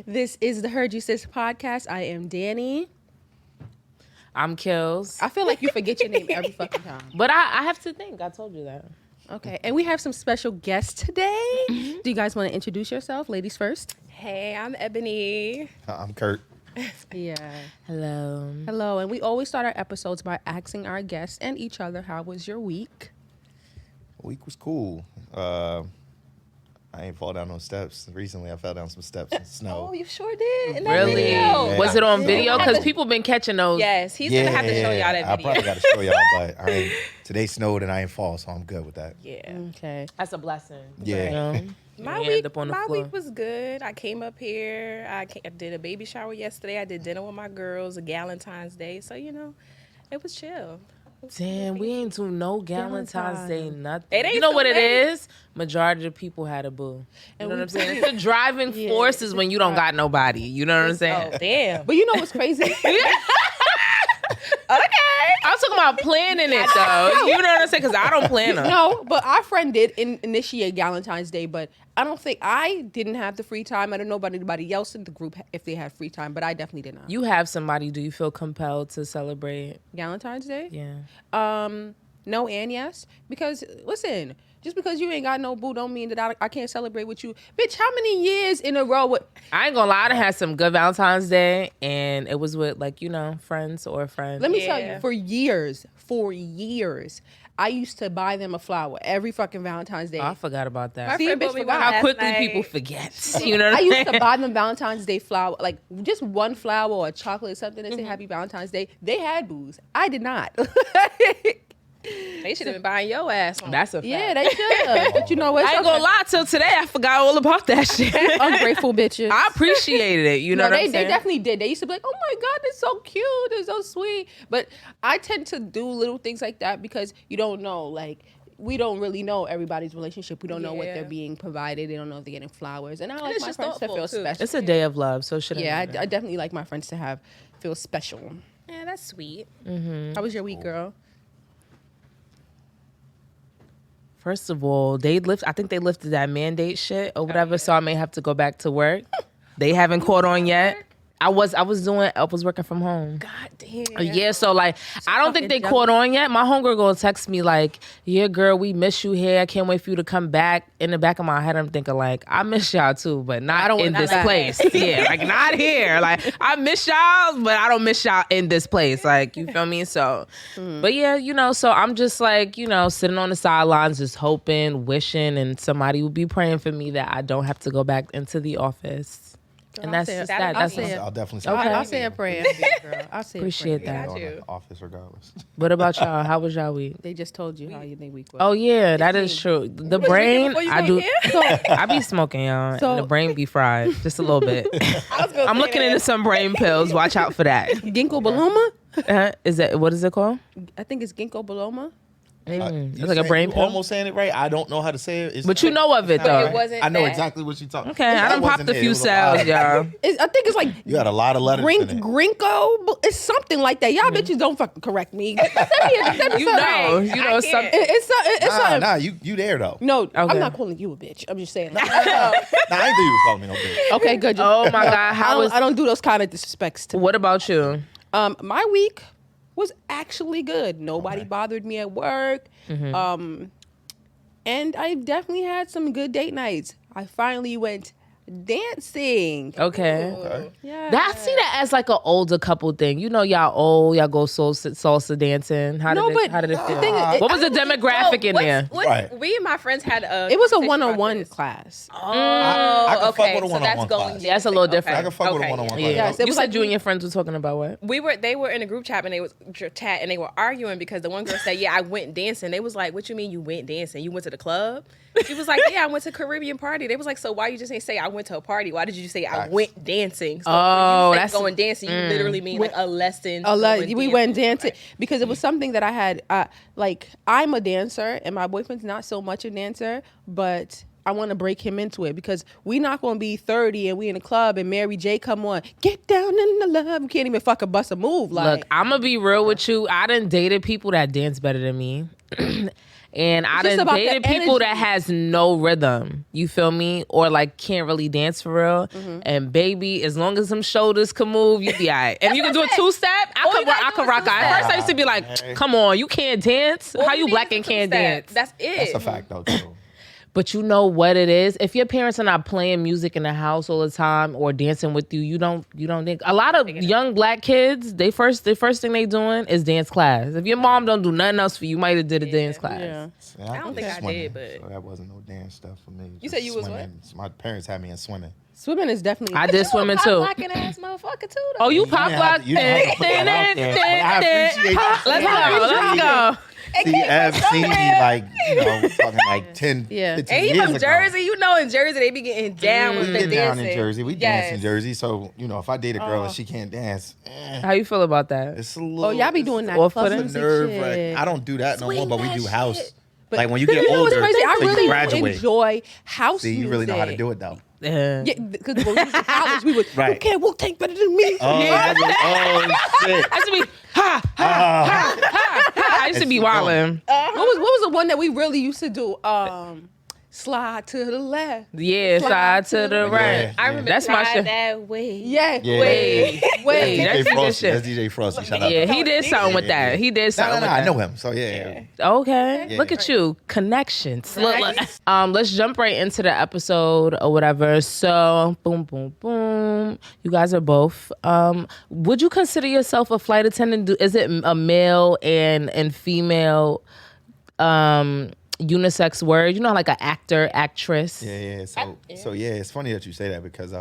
This is the Heard You Sis podcast. I am Dany. I'm Kils. I feel like you forget your name every fucking time. But I have to think. I told you that. Okay, and we have some special guests today. Do you guys want to introduce yourself? Ladies first. Hey, I'm Ebony. I'm Curt. Yeah. Hello. Hello, and we always start our episodes by asking our guests and each other, how was your week? Week was cool. I ain't fall down no steps. Recently, I fell down some steps in snow. Oh, you sure did. In that Really? video. Yeah. Was it on Yeah. video? Because people been catching those. Yes, he's gonna have to show y'all that I video. probably got to show y'all, but today snowed and I ain't fall, so I'm good with that. Yeah. Okay. That's a blessing. Yeah. You know? My You week, end up on the floor. week was good. I came up here. I did a baby shower yesterday. I did dinner with my girls, a Galentine's Day. So it was chill. Damn, we ain't do no Galentine's Day, nothing. It ain't you know so what it late. is? Majority of people had a boo. You And know we what I'm saying? did. It's the driving Yeah. forces when you don't got nobody. You know what I'm saying? Oh, damn. But you know what's crazy? Okay. I'm talking about planning it though. You know what I'm saying? Because I don't plan them. No, but our friend did initiate Valentine's Day, but I don't think I didn't have the free time. I don't know about anybody else in the group if they had free time, but I definitely did not. You have somebody. Do you feel compelled to celebrate? Valentine's Day? Yeah. No and yes. Because listen, just because you ain't got no boo don't mean that I can't celebrate with you. Bitch, how many years in a row with I ain't gonna lie, I had some good Valentine's Day, and it was with friends or friends. let me tell Yeah. you, for years, I used to buy them a flower every fucking Valentine's Day. I forgot about that. My See, friend bitch, put me forgot. one How last quickly night. people forget. You know what I I'm used saying? to buy them Valentine's Day flower, like just one flower or a chocolate or something and say Happy Valentine's Day. They had boos. I did not. They should have been buying your ass on. That's a fact. Yeah, they should. But you know what? I ain't gonna lie, till today I forgot all about that shit. Ungrateful bitches. I appreciated it. You know No, what they I'm saying? definitely did. They used to be like, "Oh my God, they're so cute, they're so sweet." But I tend to do little things like that because you don't know, like we don't really know everybody's relationship. We don't know what Yeah. they're being provided. They don't know if they're getting flowers, and I like it's my just friends to thoughtful, feel too. special. It's a day of love, so should Yeah, I definitely like my friends to feel special. Yeah, that's sweet. How was your week, girl? First of all, I think they lifted that mandate shit or whatever, so I may have to go back to work. They haven't caught on yet. I was working from home. God damn. Yeah, so like I don't think they caught on yet. My homegirl gonna text me like, "Yeah, girl, we miss you here. I can't wait for you to come back." In the back of my head, I'm thinking like, "I miss y'all too, but not in not this like place." Yeah, like not here. Like I miss y'all, but I don't miss y'all in this place. Like you feel me? So, but yeah, so I'm just like sitting on the sidelines, just hoping, wishing, and somebody will be praying for me that I don't have to go back into the office. And that's say it. just that. I'll That's say it. I'll definitely say Okay. I'll say a prayer. Girl. I'll say Appreciate a prayer. that. Got on you. the office regardless. What about y'all? How was y'all week? They just told you how you think week was. Oh yeah, that is true. The brain, before you I came do. here? I be smoking, y'all. So- and the brain be fried just a little bit. I'm looking into some brain pills. Watch out for that. Ginkgo biloba? What is it called? I think it's ginkgo biloba. It's You like a saying- brain you pill. almost saying it right. I don't know how to say it. It's But you know of it not though. right. wasn't I know that. exactly what you're talking. Okay, I That done popped wasn't a it. few It was a lot. cells, y'all. I think it's like You got a lot of letters in it. Grinko. It's something like that. Y'all bitches don't fucking correct me. Send me You know, I something. can't. It's something. Nah, you there though. No, Okay. I'm not calling you a bitch. I'm just saying. Nah, I ain't think you was calling me no bitch. Okay, good. Oh my God, I don't do those kind of disrespects to. What about you? My week was actually good. Nobody bothered me at work. And I definitely had some good date nights. I finally went dancing. Okay. Yeah. I see that as like an older couple thing. Y'all old. Y'all go salsa dancing. How did it feel? thing is, What was the demographic in there? Right. We and my friends had a. It was a conversation about one-on-one this. class. Oh, I can fuck okay. with a So one-on-one that's going. class. Yeah, that's a little different. I can fuck with a one-on-one Yeah. class. Yes, it You was said like you and your friends were talking about what? They were in a group chat and they was chat and they were arguing because the one girl said, "Yeah, I went dancing." They was like, "What you mean you went dancing? You went to the club?" She was like, "Yeah, I went to a Caribbean party." They was like, "So why you just ain't say I went to a party? Why did you say I went dancing?" So Oh, when you that's- say going dancing, you literally mean like a lesson. We went dancing because it was something that I had. Like I'm a dancer and my boyfriend's not so much a dancer, but I want to break him into it because we not going to be 30 and we in a club and Mary J come on, get down in the love. We can't even fucking bust a move. Like, Look, I'm gonna be real with you. I done dated people that dance better than me. And I just done about the dated people that energy. has no rhythm. You feel me? Or like can't really dance for real. Mm-hmm. And baby, as long as them shoulders can move, you be all right. And you can do a two-step, I could rock out. At first I used to be like, come on, you can't dance? All How you need black is and a can't two-step. dance? That's it. That's a fact though too. But you know what it is? If your parents are not playing music in the house all the time or dancing with you, you don't think. A lot of young black kids, the first thing they doing is dance class. If your mom don't do nothing else for you, you might have did a dance class. Yeah. Yeah, I don't think I swimming, did, but- so that wasn't no dance stuff for me. You said you was swimming. My parents had me in swimming. Swimming is definitely. I did swimming too. Blocking ass motherfucker too. Though. Oh, you You pop didn't have lock. to- you didn't have to put that out there, but I appreciate you. Let's go. See, Ev seen me like, talking like 10, Yeah. 15 And he years from ago. Jersey, in Jersey they be getting down with We the get down dancing. in Jersey. We dance in Yes. Jersey. So, if I date a girl and she can't dance, How you feel about that? it's a little. Oh, y'all be doing that off club putting? music nerve. shit. I don't do that no more, but we do house. But Like when you get know what's older, crazy? I so you really graduate. enjoy house See, music. you really know how to do it though. Yeah. Yeah, because when we was in college, we would. Right. You can't Wu-Tang better than me. Oh, shit. I used to be I used to be wildin'. What was the one that we really used to do? Slide to the left. Yeah, side to the right. Yeah. I remember That's my Try shit. That way. Yeah. Yeah. Wait. Wait. DJ That's good Frosty. shit. That's DJ Frosty. Shout out. Yeah, he did something with that. He did No, something with I that. know him. So yeah. Okay. Yeah. Look at you. Connections. Look. Let's jump right into the episode or whatever. So, boom, boom, boom. You guys are both. Would you consider yourself a flight attendant? Is it a male and female unisex word? You know, like an actor, actress. Yeah. So yeah, it's funny that you say that because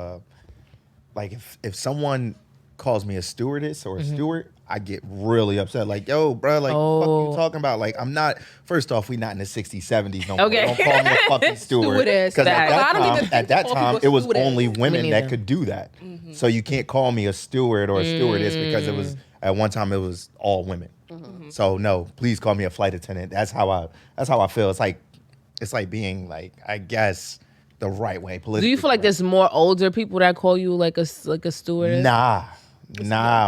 like if someone calls me a stewardess or a steward, I get really upset. Like, yo, bro, like, fuck you talking about? Like, I'm not. First off, we not in the 60s, 70s no more. Okay. Don't call me a fucking steward. Stewardess. Because Facts. I don't even think at that to call time, people it was stewardess. only women Me that neither. could do that. So you can't call me a steward or a stewardess because it was at one time it was all women. So no, please call me a flight attendant. That's how I feel. It's like being like, I guess, the right way politically. Do you feel like there's more older people that call you like a stewardess? Nah.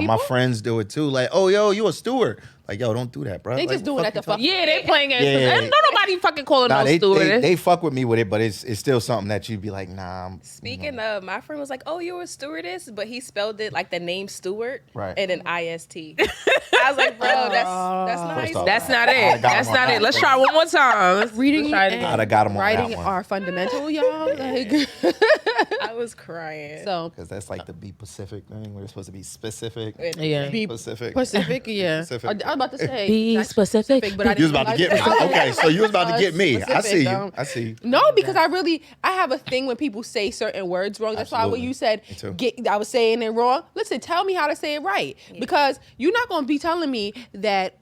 My friends do it too. Like, oh, yo, you a steward. Like, yo, don't do that, bro. They like, just doing that to fuck. Yeah, they playing it. Yeah. Don't nobody fucking calling Nah, no they stewardess. fuck with me with it, but it's still something that you'd be like, nah. Speaking of, my friend was like, "Oh, you're a stewardess," but he spelled it like the name Stewart, Right. and an IST. I was like, "Bro, that's not how you First spell off, That's not I it. got That's him on not that it. Let's one. try one more time. Reading Let's try it and again. I'd have got him on writing that one. are fundamental, y'all. Like, I was crying. so Because that's like the Be Pacific thing where it's supposed to be specific. Yeah. be Pacific. Pacific, yeah. Pacific. I was about to say Be not specific. but I You was didn't about to get me. realize that. Okay, so you was about to get me. I Specific, see you. um, I see you. No, because I have a thing when people say certain words wrong. That's why when Absolutely. you said Me too. I was saying it wrong. Listen, tell me how to say it right. Because you're not gonna be telling me that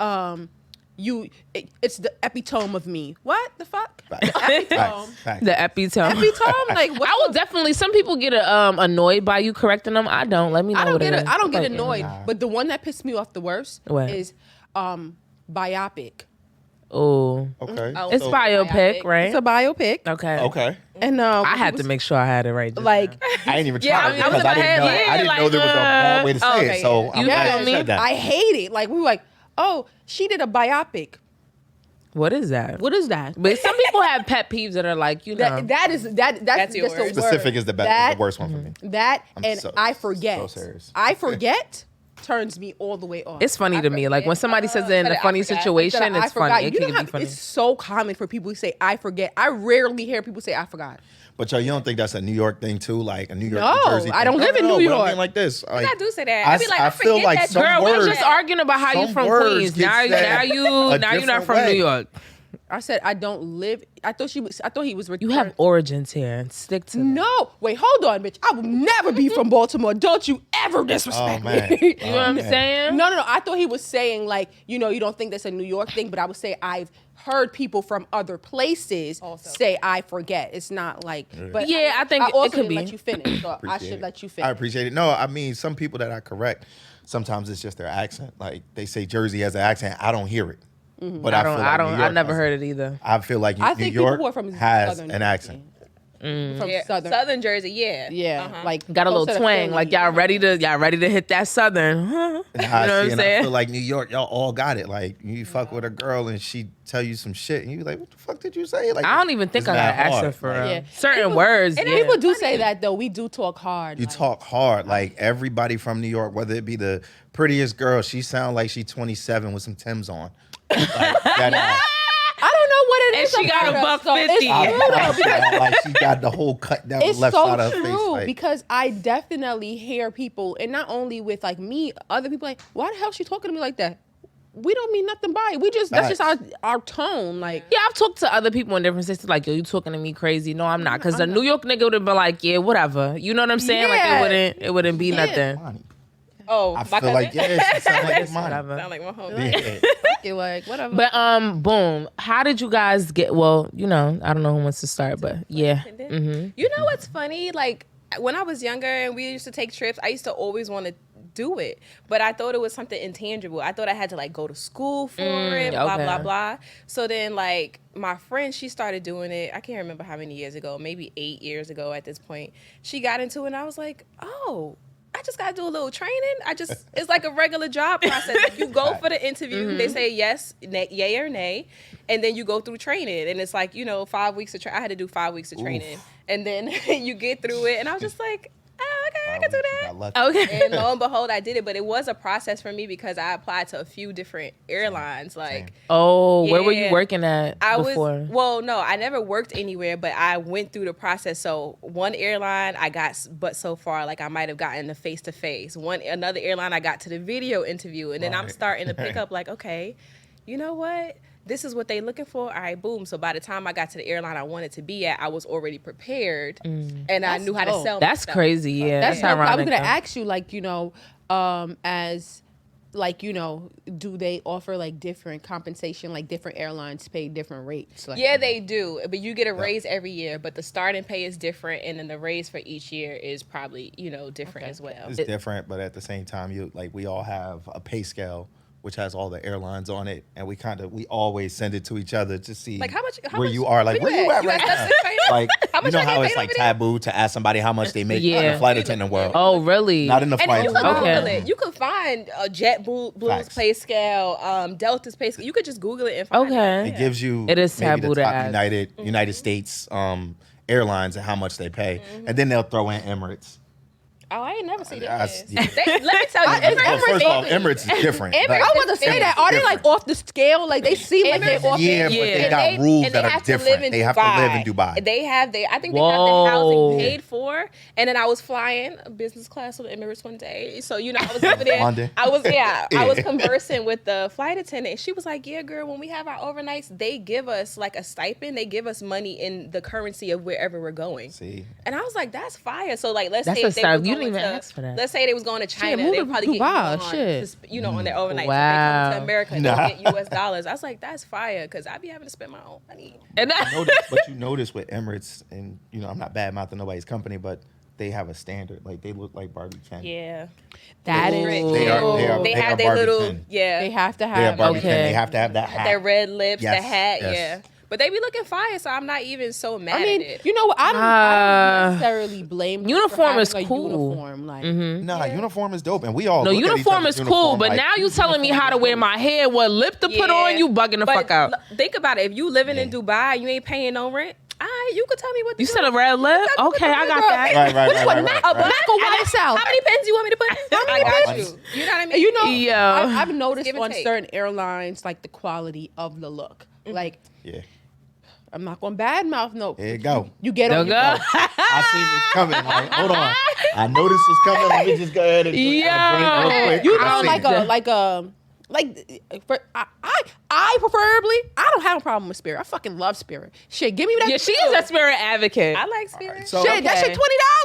it's the epitome of me. What the fuck? Facts. Epitome. Facts. The epitome. Epitome? Like what? I will definitely. Some people get annoyed by you correcting them. I don't. Let me know. I don't what get it it. is. I don't get Like, annoyed. But the one that pissed me off the worst What? is biopic. Oh, Okay. Oh, it's so biopic, biopic. right? It's a biopic. Okay. Okay. And I had to make sure I had it right. just like now. I ain't even Yeah, try I was because in I my didn't head, know. yeah, I didn't know there was a bad way to say okay, it. So yeah. I'm You glad feel you me? said that. I hate it. Like we were like, oh, she did a biopic. What is that? What is that? But some people have pet peeves that are like, you know. That's your just a word. word. Specific is the best. That, Is the worst one for me. That I'm and so- I forget. so serious. I forget turns me all the way off. It's funny to me. Like when somebody says it in a I funny forgot. situation, Instead of it's I forgot. funny. It You know can how be funny. it's so common for people to say I forget. I rarely hear people say I forgot. But yo, you don't think that's a New York thing too? Like a New York, No, New Jersey I thing? don't live in New but I York. mean like this. Like, I do say that. I be like, I feel forget like that some Girl, we words. just arguing about how you some from words Queens. get Now said you're a not different from way. New York. I said I don't live. I thought he was. You have origins here and stick to them. No, wait, hold on, bitch. I will never be from Baltimore. Don't you ever disrespect Oh, man. me. You know what I'm saying? No. I thought he was saying like, you don't think that's a New York thing, but I would say I've heard people from other places say I forget. It's not like, but Yeah, I think I also it could didn't be. let you finish, so I Appreciate should it. let you I finish. appreciate it. No, I mean some people that I correct, sometimes it's just their accent. Like they say Jersey has an accent. I don't hear it. But I feel don't. like I New don't. York I never has heard it either. I feel like I New think people York who are from has Southern an Jersey. accent. from Yeah, Southern. Jersey, yeah. Yeah, like Got a little closer to twang. Philly. Like y'all ready to hit that Southern. Huh? And You know what I'm I saying? feel like New York, y'all all got it. Like you fuck with a girl and she tell you some shit, and you be like, "What the fuck did you say?" Like I don't even think it's I mad got accent hard. for Like, real. Yeah. Certain words. and yeah. People do say that though. We do talk hard. You talk hard. Like everybody from New York, whether it be the prettiest girl, she sound like she 27 with some Timbs on. Like, that I don't know what it And is. she got about a buck us, though. 50. It's I true, though, promise you that, like she got the whole cut down the It's left so side of her true face. Like, because I definitely hear people, and not only with like me, other people like, why the hell is she talking to me like that? We don't mean nothing by it. We just that's just our tone. Like Yeah, I've talked to other people in different states like, yo, you talking to me crazy? No, I'm not. Because the New York nigga would have been like, yeah, whatever. You know what I'm saying? Yeah. Like it wouldn't be nothing. Money. Oh, I my feel cousin? like she sound like it's money. Whatever. Sound like my homie. Yeah. you're like whatever. But boom. How did you guys get? Well, you know, I don't know who wants to start, but yeah. You know what's funny? Like when I was younger and we used to take trips, I used to always want to do it, but I thought it was something intangible. I thought I had to like go to school for it, blah okay. blah blah. So then like my friend, she started doing it. I can't remember how many years ago, maybe 8 years ago at this point. She got into it and I was like, oh, I just got to do a little training. It's like a regular job process. Like you go for the interview, they say yes, yay or nay, and then you go through training. And it's like, 5 weeks of training. I had to do 5 weeks of training. And then you get through it. And I was just like, oh, okay, I can do that. Okay. And lo and behold, I did it. But it was a process for me because I applied to a few different airlines. Like, Oh, where were you Yeah. working at before? no, I never worked anywhere, but I went through the process. So one airline I got, but so far, like I might have gotten the face-to-face. Another airline I got to the video interview. And then I'm starting to pick up like, okay, you know what? This is what they looking for. All right, boom. So by the time I got to the airline I wanted to be at, I was already prepared and I knew how to sell That's myself. crazy. Yeah, that's that's dope. I was ironic. gonna though. ask you, like, as like, do they offer like different compensation, like different airlines pay different rates? Like, Yeah, they do. But you get a raise every year, but the starting pay is different and then the raise for each year is probably, different as well. It's different, but at the same time, we all have a pay scale which has all the airlines on it, and we always send it to each other to see Like how much where you are. Like where you at right now? Like How you much know I get how it's paid like over there? taboo to ask somebody how much they make in Yeah. the flight attendant world. Oh, really? Not in the And flight you can attendant Okay. Google it. You can find JetBlue's Facts. pay scale, Delta's pay scale. You could just Google it and find Okay. It gives you It is maybe taboo the to top ask. United States airlines and how much they pay, and then they'll throw in Emirates. Oh, I ain't never seen That's- that. yeah. Let me tell you, Well, first off, Emirates is different. Emirates- Like, I was about to say that. Are they like different. off the scale? Like they seem like they're off. Yeah, the but they Yeah. got And rules and that are have to live different. in They have to live in Dubai. They have I think they Whoa. have the housing paid for. And then I was flying business class with Emirates one day. So, I was over there. London. I was conversing with the flight attendant. And she was like, yeah, girl, when we have our overnights, they give us like a stipend. They give us money in the currency of wherever we're going. See, And I was like, that's fire. So like, let's That's say a if they style. was You going didn't even to, ask for that. let's say they was going to China, move they'll to probably Dubai, get shit. you on their overnight. Wow. So if they come to America, Nah. they'll get US dollars. I was like, that's fire because I be having to spend my own money. And but you notice with Emirates, and I'm not bad mouthing nobody's company, but they have a standard. Like they look like Barbie 10. Yeah. That Ooh. is. They are. They They have are their Barbie little 10. They have to They are have. Barbie Okay. 10. They have to have that hat. Their red lips, Yes, the hat, yes. yeah. But they be looking fire, so I'm not even so mad I mean, at it. you know what? I don't necessarily blame them for Uniform having is a cool. Uniform, like, Nah, uniform is dope, and we all. no, look at each uniform other's is cool, uniform but like, now you telling me how to wear my hair, what lip to put Yeah. on, you bugging the But fuck out. Think about it. If you living in Dubai, you ain't paying no rent. You could tell me what to You do. said a red lip? Okay, I got that. Right. A black or white south. How many pens you want me to put in? I got you. You know what I mean? You know, Yeah. I've noticed Give and on take. certain airlines, like the quality of the look. Like, Yeah, I'm not going to badmouth. No, there you go. you get There on. you You go. go. I seen this coming. Like, hold on. I know this was coming. Let me just go ahead and drink real quick. You I know, seen like it. I preferably, I don't have a problem with Spirit. I fucking love Spirit. Shit, give me that. Yeah, she is a spirit advocate. I like Spirit. So Shit, that Okay. shit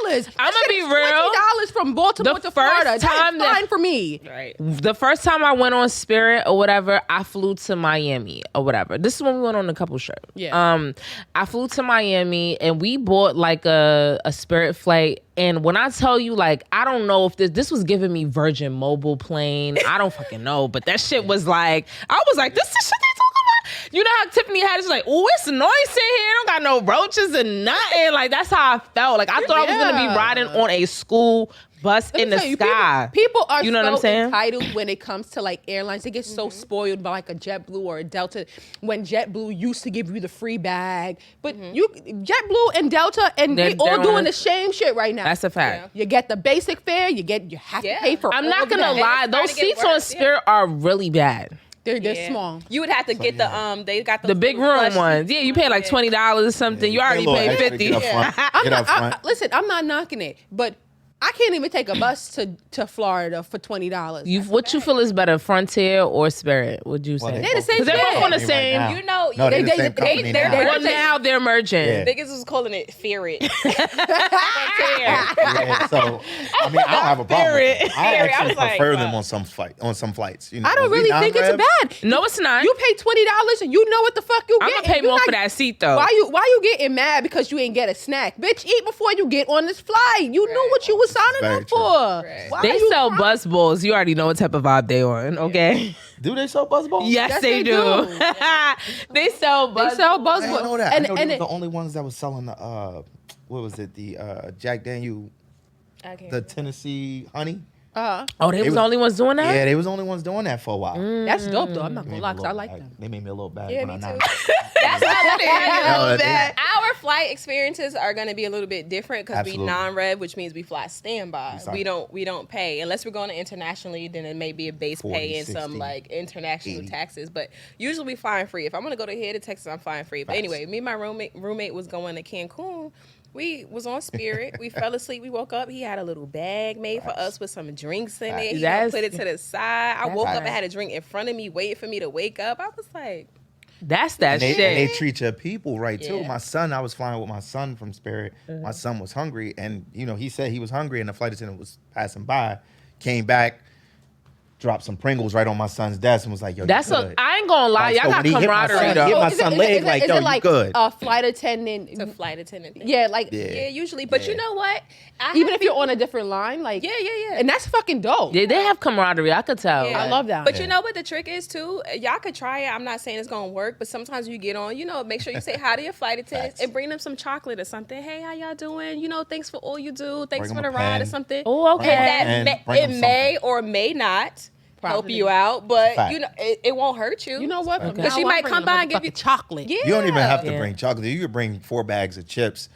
$20. I'ma be real. $20 from Baltimore The to Florida. first time That's that- fine for me. Right. The first time I went on Spirit or whatever, I flew to Miami or whatever. This is when we went on a couple trips. Yeah. I flew to Miami and we bought like a Spirit flight. And when I tell you, like, I don't know if this was giving me Virgin Mobile plane. I don't fucking know, but that shit was like, I was like, this is shit they talking about. you know how Tiffany had it, like, oh, it's noisy in here. Don't got no roaches and nothing. Like, that's how I felt. Like, I thought I was going to be riding on a school bus in the sky. People are you know so what I'm saying? entitled when it comes to like airlines. They get so spoiled by like a JetBlue or a Delta. When JetBlue used to give you the free bag, but JetBlue and Delta and they all doing the same shit right now. That's a fact. You get the basic fare. You have to pay for. I'm not gonna lie. Those seats on Spirit are really bad. They're small. You would have to get the they got the big room ones. Yeah, you pay like $20 or something. You already paid $50. Listen, I'm not knocking it, but I can't even take a bus to Florida for $20. What you feel is better, Frontier or Spirit? Would you say? They're the same. Because they're both on the same. Right you know, no, they're the same company now. Well, now they're merging. Yeah. Niggas was calling it Ferret. Yeah, so I mean, I don't have a problem with them. I actually prefer them on some flights. You know, I don't really think it's bad. No, it's not. You pay $20 and you know what the fuck you get. I'm gonna pay more for that seat though. Why you getting mad because you ain't get a snack? Bitch, eat before you get on this flight. You knew what you was signing up for. Why They sell bus balls. You already know what type of vibe they on. Okay. Do they sell buzz balls? Yes, they do. They sell buzz. They sell buzz I balls. didn't know that. And, I know and they were the only ones that was selling the what was it? The Jack Daniel, the Tennessee honey. Oh, they was the only ones doing that? Yeah, they was the only ones doing that for a while. That's dope though. I'm not gonna lie, 'cause I like them. They made me a little bad. Yeah, when me I too. knocked. That's how bad. Our flight experiences are going to be a little bit different because we Absolutely. non-rev, which means we fly standby. Exactly. We don't pay unless we're going to internationally. Then it may be a base 40, pay and 60, some like international 80. taxes. But usually we flying free. If I'm going to go to here to Texas, I'm flying free. But Facts. anyway, me and my roommate was going to Cancun. We was on Spirit. We fell asleep. We woke up. He had a little bag made for us with some drinks in it. He put it to the side. I woke up and had a drink in front of me, waiting for me to wake up. I was like, That's that And shit. they treat your people right too. Yeah. My son, I was flying with my son from Spirit. My son was hungry, and he said he was hungry, and the flight attendant was passing by, came back, dropped some Pringles right on my son's desk, and was like, "Yo, That's you a. good?" I ain't gonna lie, y'all got when he hit my camaraderie son, though. hit my Is son it- leg is like, it "Yo, you like good?" a flight attendant. it's a flight attendant thing. Yeah, like Yeah, usually. But you know what? even if you're on a different line, like Yeah. and that's fucking dope. They have camaraderie. I could tell. Yeah. I love that. But you know what the trick is too? Y'all could try it. I'm not saying it's gonna work, but sometimes you get on, make sure you say hi to your flight attendants Facts. and bring them some chocolate or something. Hey, how y'all doing? Thanks for all you do. Thanks Bring for them the a ride or pen. something. Oh, okay. And And that bring it them may something. or may not help Probably. you out, but Fact. it won't hurt you. You know what? Okay. Because she might come by and give you chocolate. Yeah. You don't even have to Yeah. bring chocolate. You could bring 4 bags of chips.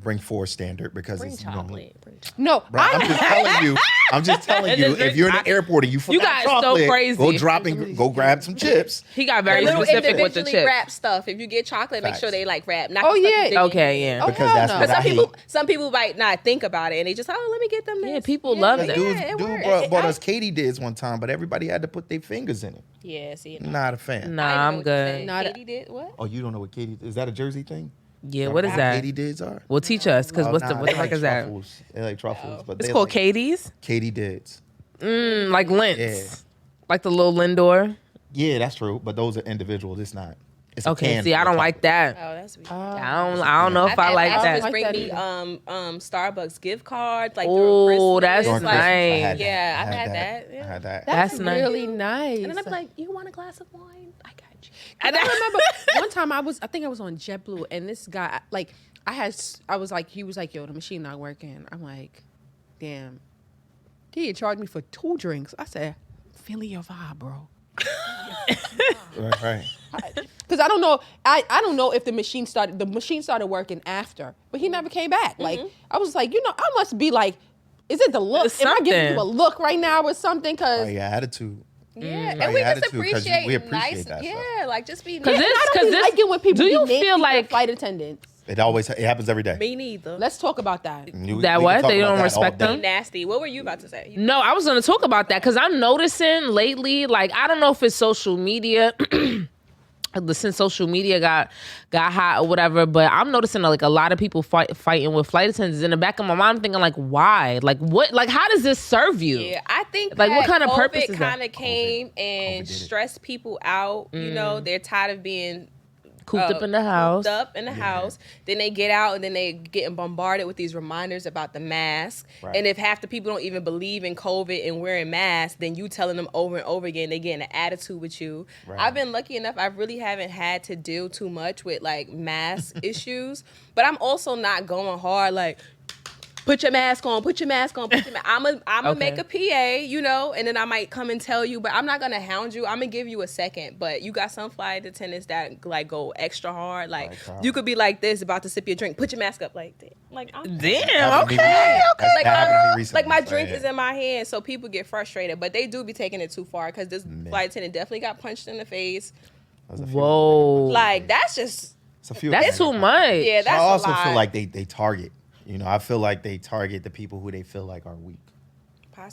Bring 4 standard because Bring it's chocolate. Bring chocolate. No, Bro, I'm just telling you. I'm just telling you. Just If you're in the drink- airport and you forgot guys so chocolate, crazy. go grab some chips. He got very Little specific with the individually chips. wrapped stuff. If you get chocolate, make Facts. sure they like wrap. Not Oh, the stuff yeah. you dig in. Okay, yeah. Oh, Because hell that's no. what But I hate. some people might not think about it and they just, let me get them this. Yeah, people love yeah, that. it Dude works. brought us Katie dids one time, but everybody had to put their fingers in it. Yeah, see. Not a fan. Nah, I didn't know I'm what you're saying. good. Not a- Katie did what? Oh, you don't know what Katie is? That a Jersey thing? Yeah, what is that? Katie dids are? Well, teach us, because Oh, what nah, the they fuck like is that? truffles. They like truffles, but It's they called like Katie's. Katie dids. Like Lintz. Yeah. Like the little Lindor. Yeah, that's true, but those are individual. It's not. It's a Okay, can see, I full don't of like that. Oh, that's weird. I don't know if I've I had like passengers that. bring Like me that Starbucks gift cards like Oh, during that's Christmas. During like, Christmas, I nice. had that. Yeah, I I've had had that. I Yeah. had that. That's nice. really nice. And then I'd be like, "You want a glass of wine? I got you." I remember one time I think I was on JetBlue and this guy I was like, he was like, "Yo, the machine not working." I'm like, "Damn." He had charged me for 2 drinks. I said, "Feel your vibe, bro." Right. Because I don't know. I don't know if the machine started working after, but he never came back. Like I was like, I must be like, is it the look? It's Am I giving something. you a look right now or something? Because Right, your attitude. Yeah, Right, and we just attitude, 'cause appreciate, we appreciate nice. that Yeah, stuff. like just be Cause nice. it's- I don't be liking when people do you be nasty feel to like- flight attendants. It happens every day. Me neither. Let's talk about that. We That can what? talk They about don't that respect all day. them? Nasty. What were you about to say? No, I was going to talk about that because I'm noticing lately, like, I don't know if it's social media. Since social media got hot or whatever, but I'm noticing like a lot of people fighting with flight attendants. In the back of my mind, I'm thinking like, why? Like what? Like how does this serve you? Yeah, I think Like, what that kind of COVID purpose is that? kind of came and did it. stressed people out. They're tired of being Cooped up in the house. Cooped up in the house. Then they get out and then they getting bombarded with these reminders about the mask. Right. And if half the people don't even believe in COVID and wearing masks, then you telling them over and over again, they get in an attitude with you. Right. I've been lucky enough, I really haven't had to deal too much with like mask issues. But I'm also not going hard like, put your mask on, put your mask on, put your mask. I'm gonna make a PA, you know, and then I might come and tell you, but I'm not gonna hound you. I'm gonna give you a second. But you got some flight attendants that like go extra hard. Like you could be like this, about to sip your drink, put your mask up, like Damn, okay. like my drink is in my hand, so people get frustrated, but they do be taking it too far because this flight attendant definitely got punched in the face. Whoa. Like that's just that's too much. Yeah, that's I also a lot. feel like they target. You know, I feel like they target the people who they feel like are weak.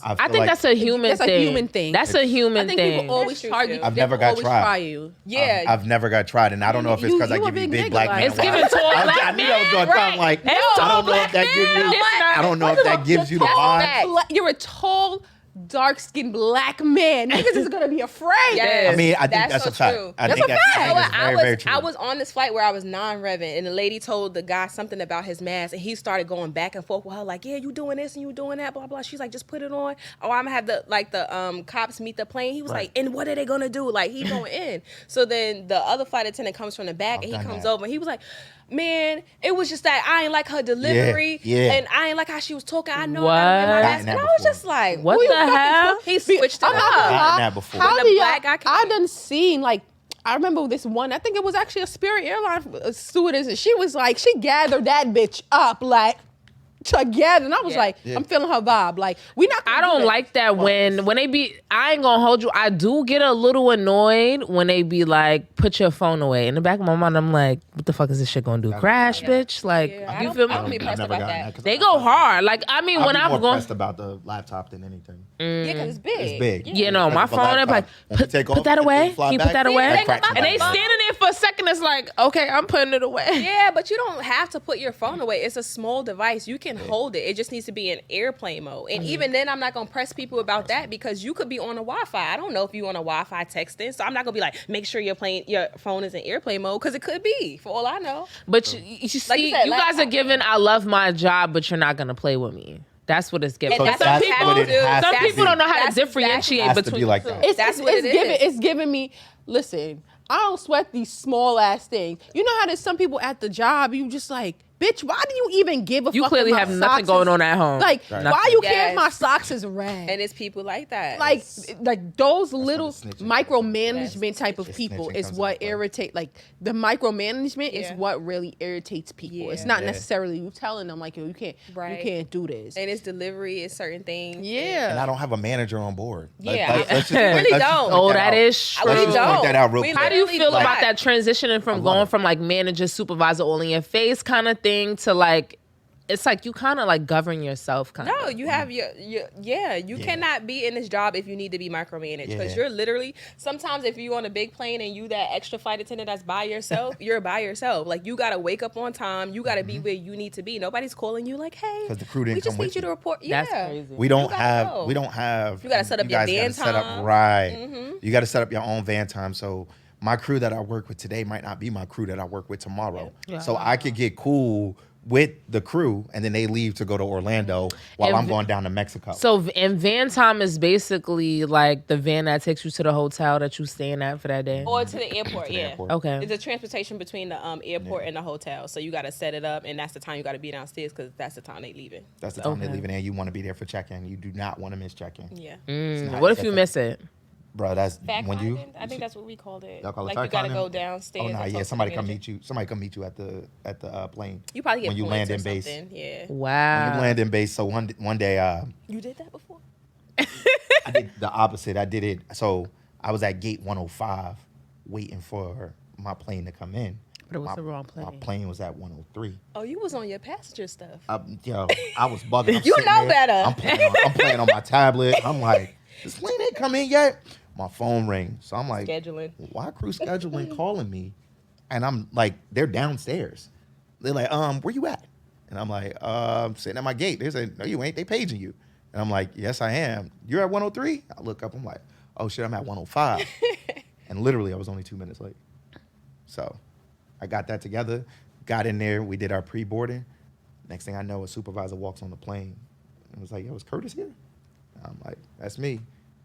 I think that's a human That's thing. a human thing. That's a human I think thing. people always That's true, target. too. I've never got always tried. try you. Yeah, I've never got tried, and I don't know if it's because I You a give you big big nigga, black like- men. It's giving tall I black knew that was going to come like. It's I tall don't know if black that men. gives you. I don't know if that gives you the That's vibe. that. You're a tall, dark-skinned black man. Niggas is gonna be afraid. Yes. I mean, I think that's so a fact. true. I That's think a that's fact. very, very true. I was on this flight where I was non-revving, and the lady told the guy something about his mask, and he started going back and forth with her, like, "Yeah, you doing this and you doing that, blah blah." She's like, "Just put it on." Oh, I'm gonna have the cops meet the plane. He was like, "And what are they gonna do?" Like he going in. So then the other flight attendant comes from the back, and he comes over, and he was like, "Man, it was just that I ain't like her delivery, and I ain't like how she was talking. I know I gotta wear my mask." And I was just like, What "Who you the fucking hell?" talk-" He switched it I'm not gonna up. lie. that before. How With do the y'all? black eye I came. done seen like. I remember this one. I think it was actually a Spirit Airline stewardess, and she was like, she gathered that bitch up like together, and I was like, I'm feeling her vibe. Like we not. I don't like that when they be. I ain't gonna hold you. I do get a little annoyed when they be like, "Put your phone away." In the back of my mind, I'm like, "What the fuck is this shit gonna do? Crash, bitch!" Like, Yeah, you feel me? I don't be pressed about that. They go hard. Like, I mean, when I'm I'm more going, pressed about the laptop than anything. Yeah, because it's big. It's big. you know, my Because of a phone, I'm like, laptop. When you take put off, that if away. they fly Can you put back, that away? that cracks And they my standing there for a second. It's like, okay, I'm putting it away. Yeah, but you don't have to put your phone away. It's a small device. You can hold it. It just needs to be in airplane mode. And even then, I'm not going to press people about that because you could be on a Wi-Fi. I don't know if you're on a Wi-Fi texting. So I'm not going to be like, make sure your phone is in airplane mode because it could be, for all I know. But you see, Like you said, you guys are laptop. giving, I love my job, but you're not gonna play with me. That's what it's giving. And that's Some what people, it has some to people be. don't know how to That's differentiate Has to between be like the two. that. That's what it is. It's giving me. Listen, I don't sweat these small ass things. You know how there's some people at the job. You just like, bitch, why do you even give a fuck? You if clearly my have nothing socks going is- on at home. Like, Right. why you care Yes. if my socks is red? And it's people like that. like those little the snitching comes into micromanagement type of The people snitching is comes what into play. irritate. Like the micromanagement is Yeah. what really irritates people. Yeah. It's not Yeah. necessarily you telling them like, yo, you Right. can't do this. and it's delivery, it's certain things. Yeah. And I don't have a manager on board. Yeah, let's I really let's don't. Oh, point that out. is I true. really Let's just point don't. that out real We quick. How do you literally feel not. about that transitioning from love going it. from like manager, supervisor, all in your face kind of thing to like, it's like you kind of like govern yourself kind No, of. you have you cannot be in this job if you need to be micromanaged because Yeah. you're literally sometimes if you're on a big plane and you that extra flight attendant that's by yourself, you're by yourself. Like you gotta wake up on time, you gotta be where you need to be. Nobody's calling you like, hey, 'Cause the crew didn't we just come need with you to you. report. Yeah, That's crazy. We don't You gotta have. go. We don't have. You gotta set up your guys van gotta set up time. right. You got to set up your own van time. So my crew that I work with today might not be my crew that I work with tomorrow. Yeah. So I could get cool with the crew, and then they leave to go to Orlando while And I'm going down to Mexico. So, and van time is basically like the van that takes you to the hotel that you staying at for that day. or to the airport. To the Yeah, airport. Okay. it's a transportation between the airport and the hotel. So you gotta set it up, and that's the time you gotta be downstairs because that's the time they leaving. That's the time they're Okay. leaving, and you want to be there for check-in. You do not want to miss check-in. Yeah. not What if you different. miss it? Bro, that's Fact when you. finding? I think that's what we called it. Y'all call it Like fact you gotta finding? go downstairs. Oh, nah, and yeah. talk to Somebody the come manager. meet you. Somebody come meet you at the plane. You probably get when you points land or in base. something. Yeah. Wow. You land in base. So one day, You did that before? I did the opposite. I did it. So I was at gate 105 waiting for my plane to come in. But it was the wrong My plane. plane was at 103. Oh, you was on your passenger stuff. I was bugging. I'm You sitting know there. better. I'm playing on my tablet. I'm like, this plane ain't come in yet. My phone rings. So I'm like, Scheduling. why crew scheduling calling me? And I'm like, they're downstairs. They're like, where you at? And I'm like, I'm sitting at my gate. They said, no, you ain't. They paging you. And I'm like, yes, I am. You're at 103? I look up. I'm like, oh, shit, I'm at 105. And literally, I was only 2 minutes late. So I got that together, got in there. We did our pre-boarding. Next thing I know, a supervisor walks on the plane and was like, "Yo, is Curtis here?" I'm like, "That's me."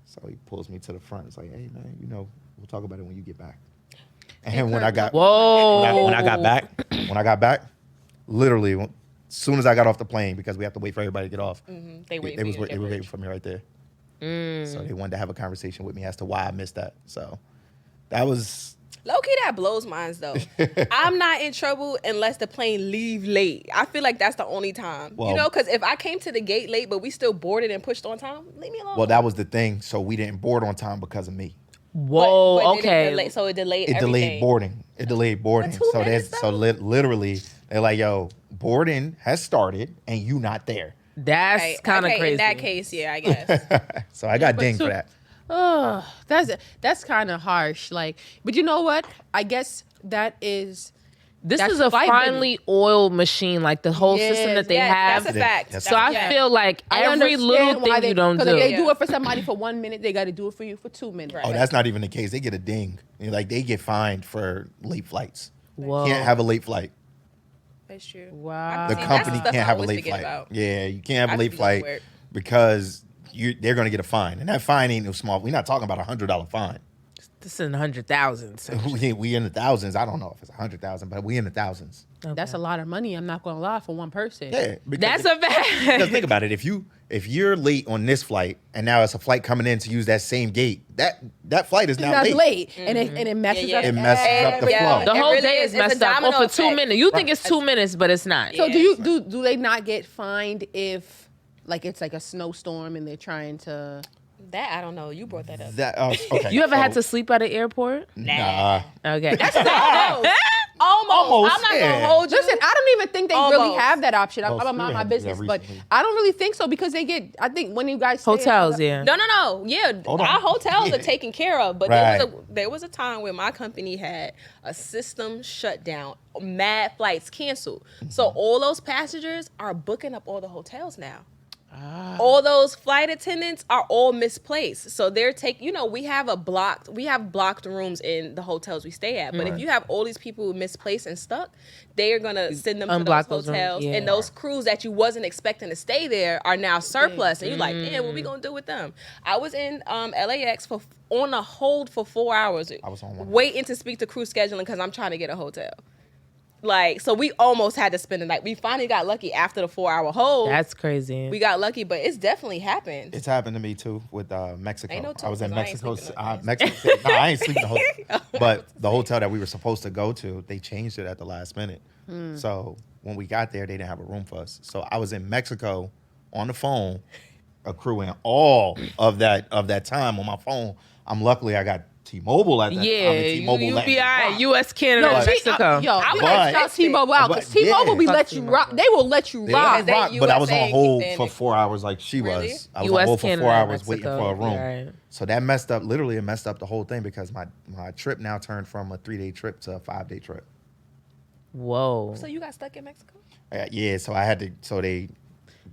So he pulls me to the front. It's like, "Hey, man, we'll talk about it when you get back." And when I got when I got back, literally, as soon as I got off the plane, because we have to wait for everybody to get off, They were waiting for me right there. So they wanted to have a conversation with me as to why I missed that. So that was low-key, that blows minds though. I'm not in trouble unless the plane leave late. I feel like that's the only time. Well, Because if I came to the gate late, but we still boarded and pushed on time, leave me alone. well, that was the thing. So we didn't board on time because of me. Whoa, But okay. so it delayed It everything. delayed boarding. It delayed boarding. For 2 So minutes, that's literally they're like, "Yo, boarding has started and you not there." That's Okay, kind of okay, crazy. In that case, yeah, I guess. So I got dinged for that. Oh, that's kind of harsh. Like, but you know what? I guess that is. This That's is a flight finely oiled machine, like the whole system that they Yes, have. that's a fact. Yes. So I feel like I every understand little why thing you don't do. Because if they do it for somebody for 1 minute, they got to do it for you for 2 minutes. Right. Oh, that's not even the case. They get a ding. Like they get fined for late flights. Whoa. Can't have a late flight. That's true. Wow. The See, that's company the stuff can't I have a always late forget flight. about. Yeah, you can't have I a late be going to flight work. because they're going to get a fine, and that fine ain't no small. We're not talking about $100 fine. This is in 100,000. We in the thousands. I don't know if it's 100,000, but we in the thousands. That's a lot of money. I'm not gonna lie for one person. Yeah, That's a because fact. think about it. If you're late on this flight and now it's a flight coming in to use that same gate, that flight is It's now not late. late, and it messes Yeah, up. yeah. It messes up the flow. The It whole really day is. is It's a messed up. domino Oh, for 2 effect. minutes. You think it's 2 minutes, but it's not. So Yeah. do they not get fined if like it's like a snowstorm and they're trying to? That I don't know. You brought that up. That okay. You ever had so- to sleep at an airport? Nah. Okay. Almost. I'm not yeah. gonna hold you. Listen, I don't even think they really Almost. have that option. I'm Well, about my Spirit business, had but recently. I don't really think so because they get. I think when you guys stay at- Hotels, yeah. No. Yeah, Hold on. our hotels Yeah. are taken care of. But Right. there was a time where my company had a system shut down, mad flights canceled. So all those passengers are booking up all the hotels now. All those flight attendants are all misplaced. So they're we have blocked rooms in the hotels we stay at. But if you have all these people misplaced and stuck, they are gonna send them to Unblock those those rooms, hotels. yeah. And those crews that you wasn't expecting to stay there are now surplus. And you're like, man, what we gonna do with them? I was in LAX on a hold for 4 hours. I was on one. waiting to speak to crew scheduling because I'm trying to get a hotel. Like, so we almost had to spend the night. We finally got lucky after the 4-hour hold. That's crazy. We got lucky, but it's definitely happened. It's happened to me too with Mexico. Ain't no I was in talk, 'cause I ain't Mexico. sleeping no place. Mexico City. No, I ain't sleeping the hotel. But the hotel that we were supposed to go to, they changed it at the last minute. So when we got there, they didn't have a room for us. So I was in Mexico on the phone, accruing all of that time on my phone. Luckily I got T-Mobile at that time. yeah, and T-Mobile let me UBI, rock. U.S., Canada, No, and Mexico. Yo, I I would would But- shout T-Mobile out because but, yeah. T-Mobile be Fuck let you T-Mobile. rock. They will let you They rock. rock, they but I was USA on hold kicked for in. 4 hours like she Really? was. I was on US, hold for Canada, 4 hours Mexico. waiting for a room. Right. So that messed up, literally it messed up the whole thing because my trip now turned from a 3-day trip to a 5-day trip. Whoa. So you got stuck in Mexico? Yeah, so I had to, so they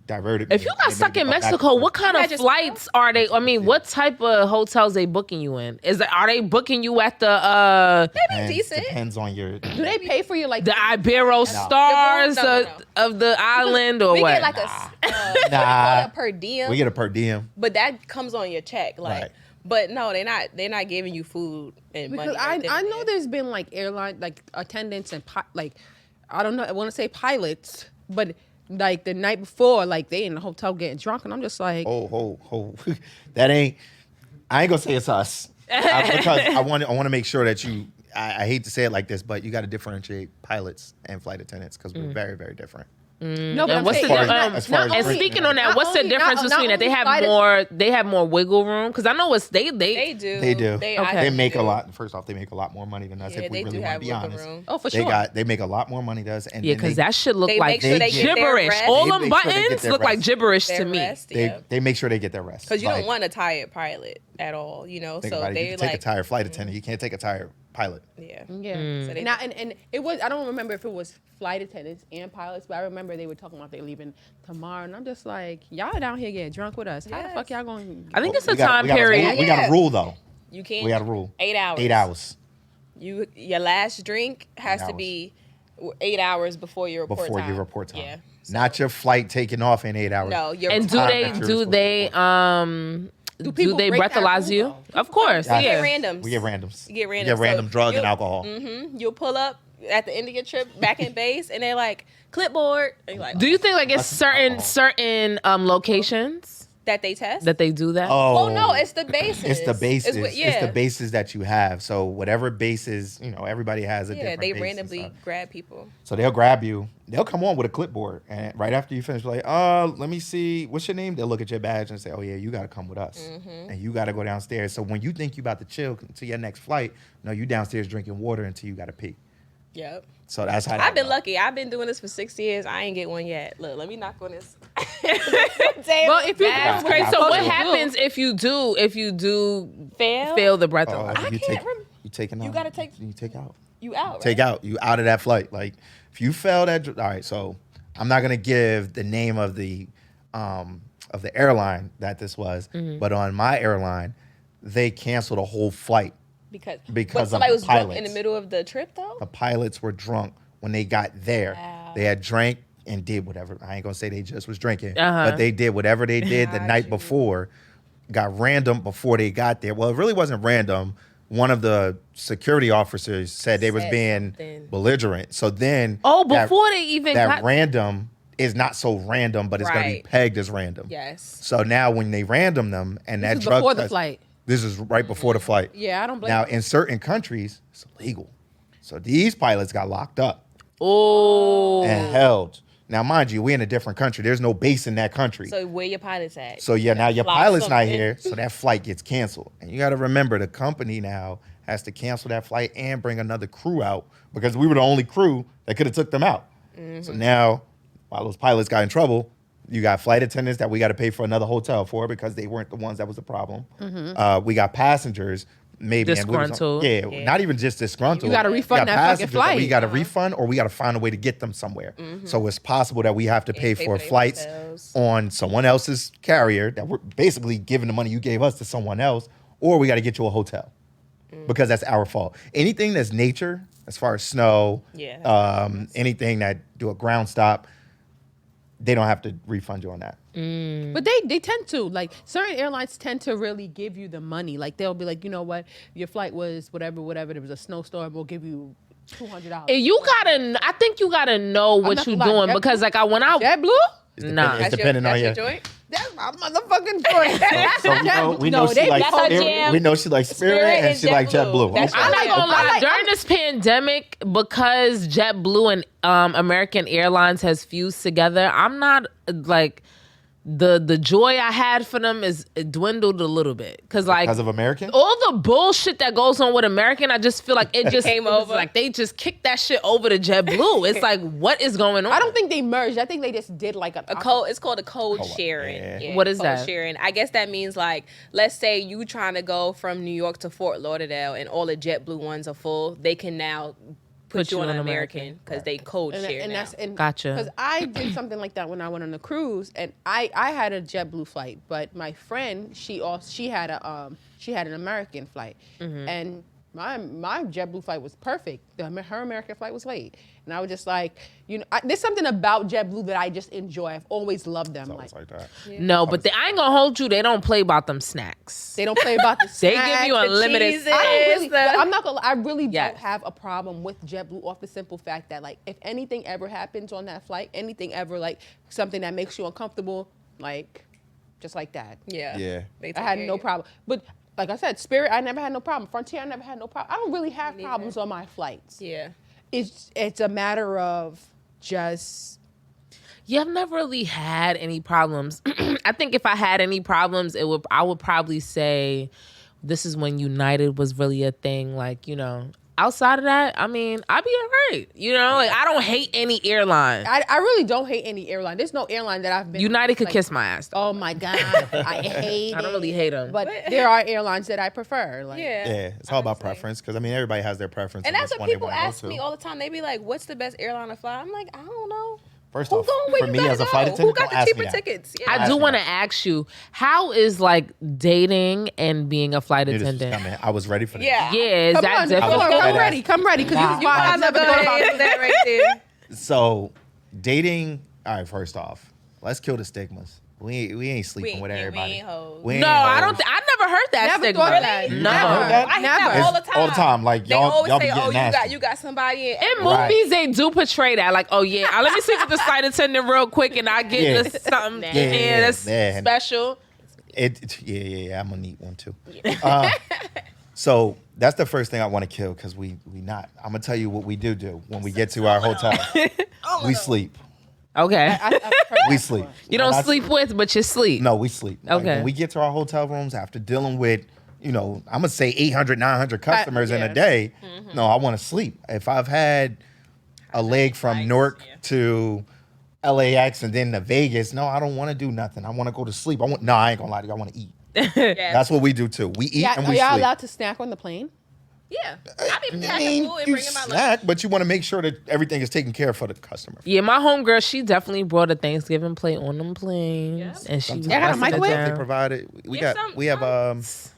diverted me. If you got They stuck made in me go back Mexico, to- what kind of Imagine- flights are they? I mean, what type of hotels they booking you in? Are they booking you at the Depends- decent. Depends on your. Do they pay for your like? Ibero Stars No. of the island or We what? get like Nah. a per diem, We get a per diem. but that comes on your check. Like, Right. but no, they're not giving you food and Because money. I know there's been like airline like attendants and like I don't know, I want to say pilots, but like the night before, like they in the hotel getting drunk, and I'm just like, Oh. That ain't. I ain't gonna say it's us because I want to make sure that you. I hate to say it like this, but you got to differentiate pilots and flight attendants because we're very, very different. no, but And I'm what's the saying, difference? as far as And drinking speaking on that, Not what's the only- difference not between that? only They have more wiggle room because I know it's they They do. They do. They, Okay. I They do. make a lot. First off, they make a lot more money than us. Yeah, if we they really do want to have be wiggle honest, room. oh for sure. they make a lot more money than us. And Yeah, then because they- that should look They like make sure they get their gibberish. rest. All They them make sure they get buttons their look like rest. gibberish Their to me. rest, they yeah. they make sure they get their rest. Because you Like, don't want a tired pilot at all, think so about it. they You can take like, a tired flight attendant. You can't take a tired pilot. yeah. Yeah. So they- Now, and it was, I don't remember if it was flight attendants and pilots, but I remember they were talking about they leaving tomorrow. And I'm just like, y'all down here getting drunk with us. How the Yes. fuck y'all going I think it's a We got- time we got period. We got a rule though. You can't. We got a rule. 8 hours. 8 hours. Your last drink has to be 8 hours before your report time. Before your report time. Yeah. Not your flight taking off in 8 hours. No, your And do they breathalyze you? Of course. We Yeah. get randoms. We get randoms. You get randoms. You get random So drug and alcohol. You'll pull up at the end of your trip back in base, and they're like, clipboard. And you're like, Do you think like it's certain locations that they test? that they do that? Oh, Oh no, it's the bases. It's the bases. yeah. It's the bases that you have. So whatever bases, everybody has a Yeah, different they base randomly and stuff. grab people. So they'll grab you. They'll come on with a clipboard, and right after you finish, like, let me see, what's your name? They'll look at your badge and say, oh yeah, you got to come with us, and you got to go downstairs. So when you think you about to chill to your next flight, no, you downstairs drinking water until you got to pee. Yep. So that's how. I've been lucky. I've been doing this for 6 years. I ain't get one yet. Look, let me knock on this. Well, if you That's crazy. crazy. So what Yeah. happens if you do Fail the breathalyzer? I you can't rem- you taking out. You gotta take- You take out. You out. Take right? out. You out of that flight. Like if you fail that. All right. So I'm not gonna give the name of the airline that this was, but on my airline, they canceled a whole flight. Because Because of somebody the was drunk in pilots. the middle of the trip though. The pilots were drunk when they got there. Wow. They had drank and did whatever. I ain't gonna say they just was drinking, Uh-huh. but they did whatever they did the Got night you. before. Got random before they got there. Well, it really wasn't random. One of the security officers said they was Said being something. belligerent. So then, Before they even that got random is not so random, but it's gonna be Right. pegged as random. Yes. So now when they random them and This that is drug before the test- flight. This is right before the flight. Yeah, I don't blame Now you. in certain countries, it's illegal. So these pilots got locked up and held. Now, mind you, we're in a different country. There's no base in that country. So where your pilots at? So yeah, now your Fly pilot's not something. here, so that flight gets canceled. And you got to remember, the company now has to cancel that flight and bring another crew out because we were the only crew that could have took them out. So now, while those pilots got in trouble, you got flight attendants that we got to pay for another hotel for because they weren't the ones that was the problem. We got passengers. Maybe and we was on- Disgruntled. yeah, not even just disgruntled. You gotta refund We got that fucking passengers that flight. We got to refund, or we got to find a way to get them somewhere. So it's possible that we have to pay pay for for their flights hotels. on someone else's carrier that we're basically giving the money you gave us to someone else, or we got to get you a hotel because that's our fault. Anything that's nature, as far as snow, Yeah. anything that do a ground stop, they don't have to refund you on that. But they tend to, like, certain airlines tend to really give you the money. Like, they'll be like, you know what, your flight was whatever, there was a snowstorm, we'll give you $200. And I think you gotta know what not you're gonna lie, doing because like I went out. JetBlue? Nah. It's depending on that's your. your joint? That's my motherfucking choice. So we know she likes that's her Spirit. jam. We know she likes Spirit, Spirit and and she likes JetBlue. JetBlue. That's Okay. I'm not gonna lie. like- During this pandemic, because JetBlue and American Airlines has fused together, I'm not like the joy I had for them is dwindled a little bit because Because of American. all the bullshit that goes on with American, I just feel like it just Came it was over. like they just kicked that shit over to JetBlue. It's like, what is going on? I don't think they merged. I think they just did like A code. It's called a code Oh, sharing. yeah. What is code that? Sharing. I guess that means like, let's say you trying to go from New York to Fort Lauderdale, and all the JetBlue ones are full. They can now put you on an American because they code share and now. that's and Gotcha. Because I did something like that when I went on a cruise, and I had a JetBlue flight, but my friend she had an American flight, and my JetBlue flight was perfect. Her American flight was late, and I was just like, there's something about JetBlue that I just enjoy. I've always loved them. It's like that. No, but I ain't gonna hold you. They don't play about them snacks. They don't play about the They snacks, give you the unlimited cheeses. I don't really, the- I'm not gonna lie, I really Yes. don't have a problem with JetBlue off the simple fact that, like, if anything ever happens on that flight, anything ever, like, something that makes you uncomfortable, like, just like that. Yeah. Yeah. They I take had care no of you. problem. But like I said, Spirit, I never had no problem. Frontier, I never had no problem. I don't really have problems on my flights. Yeah. It's a matter of just Yeah, I've never really had any problems. I think if I had any problems, I would probably say this is when United was really a thing. Like, outside of that, I mean, I'd be all right. Like I don't hate any airline. I really don't hate any airline. There's no airline that I've been United could like, kiss my ass. Oh my God, I hate I don't really hate 'em. But there are airlines that I prefer. Like, Yeah. Yeah, it's all about preference because I mean everybody has their preference. And that's which what one they people wanna go ask to. me all the time. They be like, "What's the best airline to fly?" I'm like, I don't know. First Who off, going where for you me gotta as a go? flight Who attendant, got don't the ask me cheaper that. tickets? Yeah. I Ask do me want to that. ask you, how is like dating and being a flight Knew this was attendant? coming. I was ready for this. Yeah. Yeah, is Come that on, difficult? was come dead ready, ass. come ready, because Nah, you I I'm never gonna thought go about ahead it. and do that right there. So dating. All right. First off, let's kill the stigmas. We ain't sleeping with everybody. We ain't hoes. We ain't No, I don't. hoes. I never heard that Never stigma. thought of that. No. Never. heard that? I hear Never. that all the It's time. all the time. Like, they y'all- always y'all be say, getting "Oh, nasty." you got somebody." In Right. movies, they do portray that, like, oh yeah, let me sleep with this flight attendant real quick, and I get Yeah. this something Yeah, in there that's yeah. special. Yeah. I'm gonna need one too. So that's the first thing I want to kill because we not. I'm gonna tell you what we do when we get to our hotel. We sleep. Okay, We sleep. you don't When I- sleep with, but you sleep. No, we sleep. Like, Okay. when we get to our hotel rooms after dealing with, I'm gonna say 800, 900 customers in yeah. a day. No, I want to sleep. If I've had a leg from Newark to LAX and then to Vegas, no, I don't want to do nothing. I want to go to sleep. I ain't gonna lie to you. I want to eat. Yeah. That's what we do too. We eat Yeah, and are we y'all sleep. allowed to snack on the plane? Yeah. I be I packing mean, food and you bringing my lunch. snack, but you want to make sure that everything is taken care of for the customer. Yeah, my homegirl, she definitely brought a Thanksgiving plate on them planes, Yeah. and she was Yeah, I got a busting it microwave? They down. provided. We Yeah, got. We have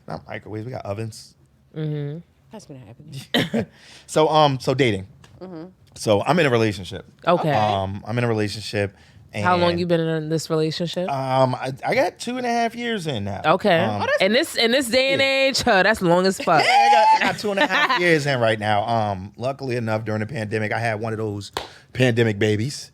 not microwaves. We got ovens. That's been happening. So dating. Mm-hmm. So I'm in a relationship. Okay. I'm in a relationship. And, How long you been in this relationship? I got 2.5 years in now. Okay. Um, in this day and age, that's long as fuck. I got 2.5 years in right now. Luckily enough, during the pandemic, I had one of those pandemic babies.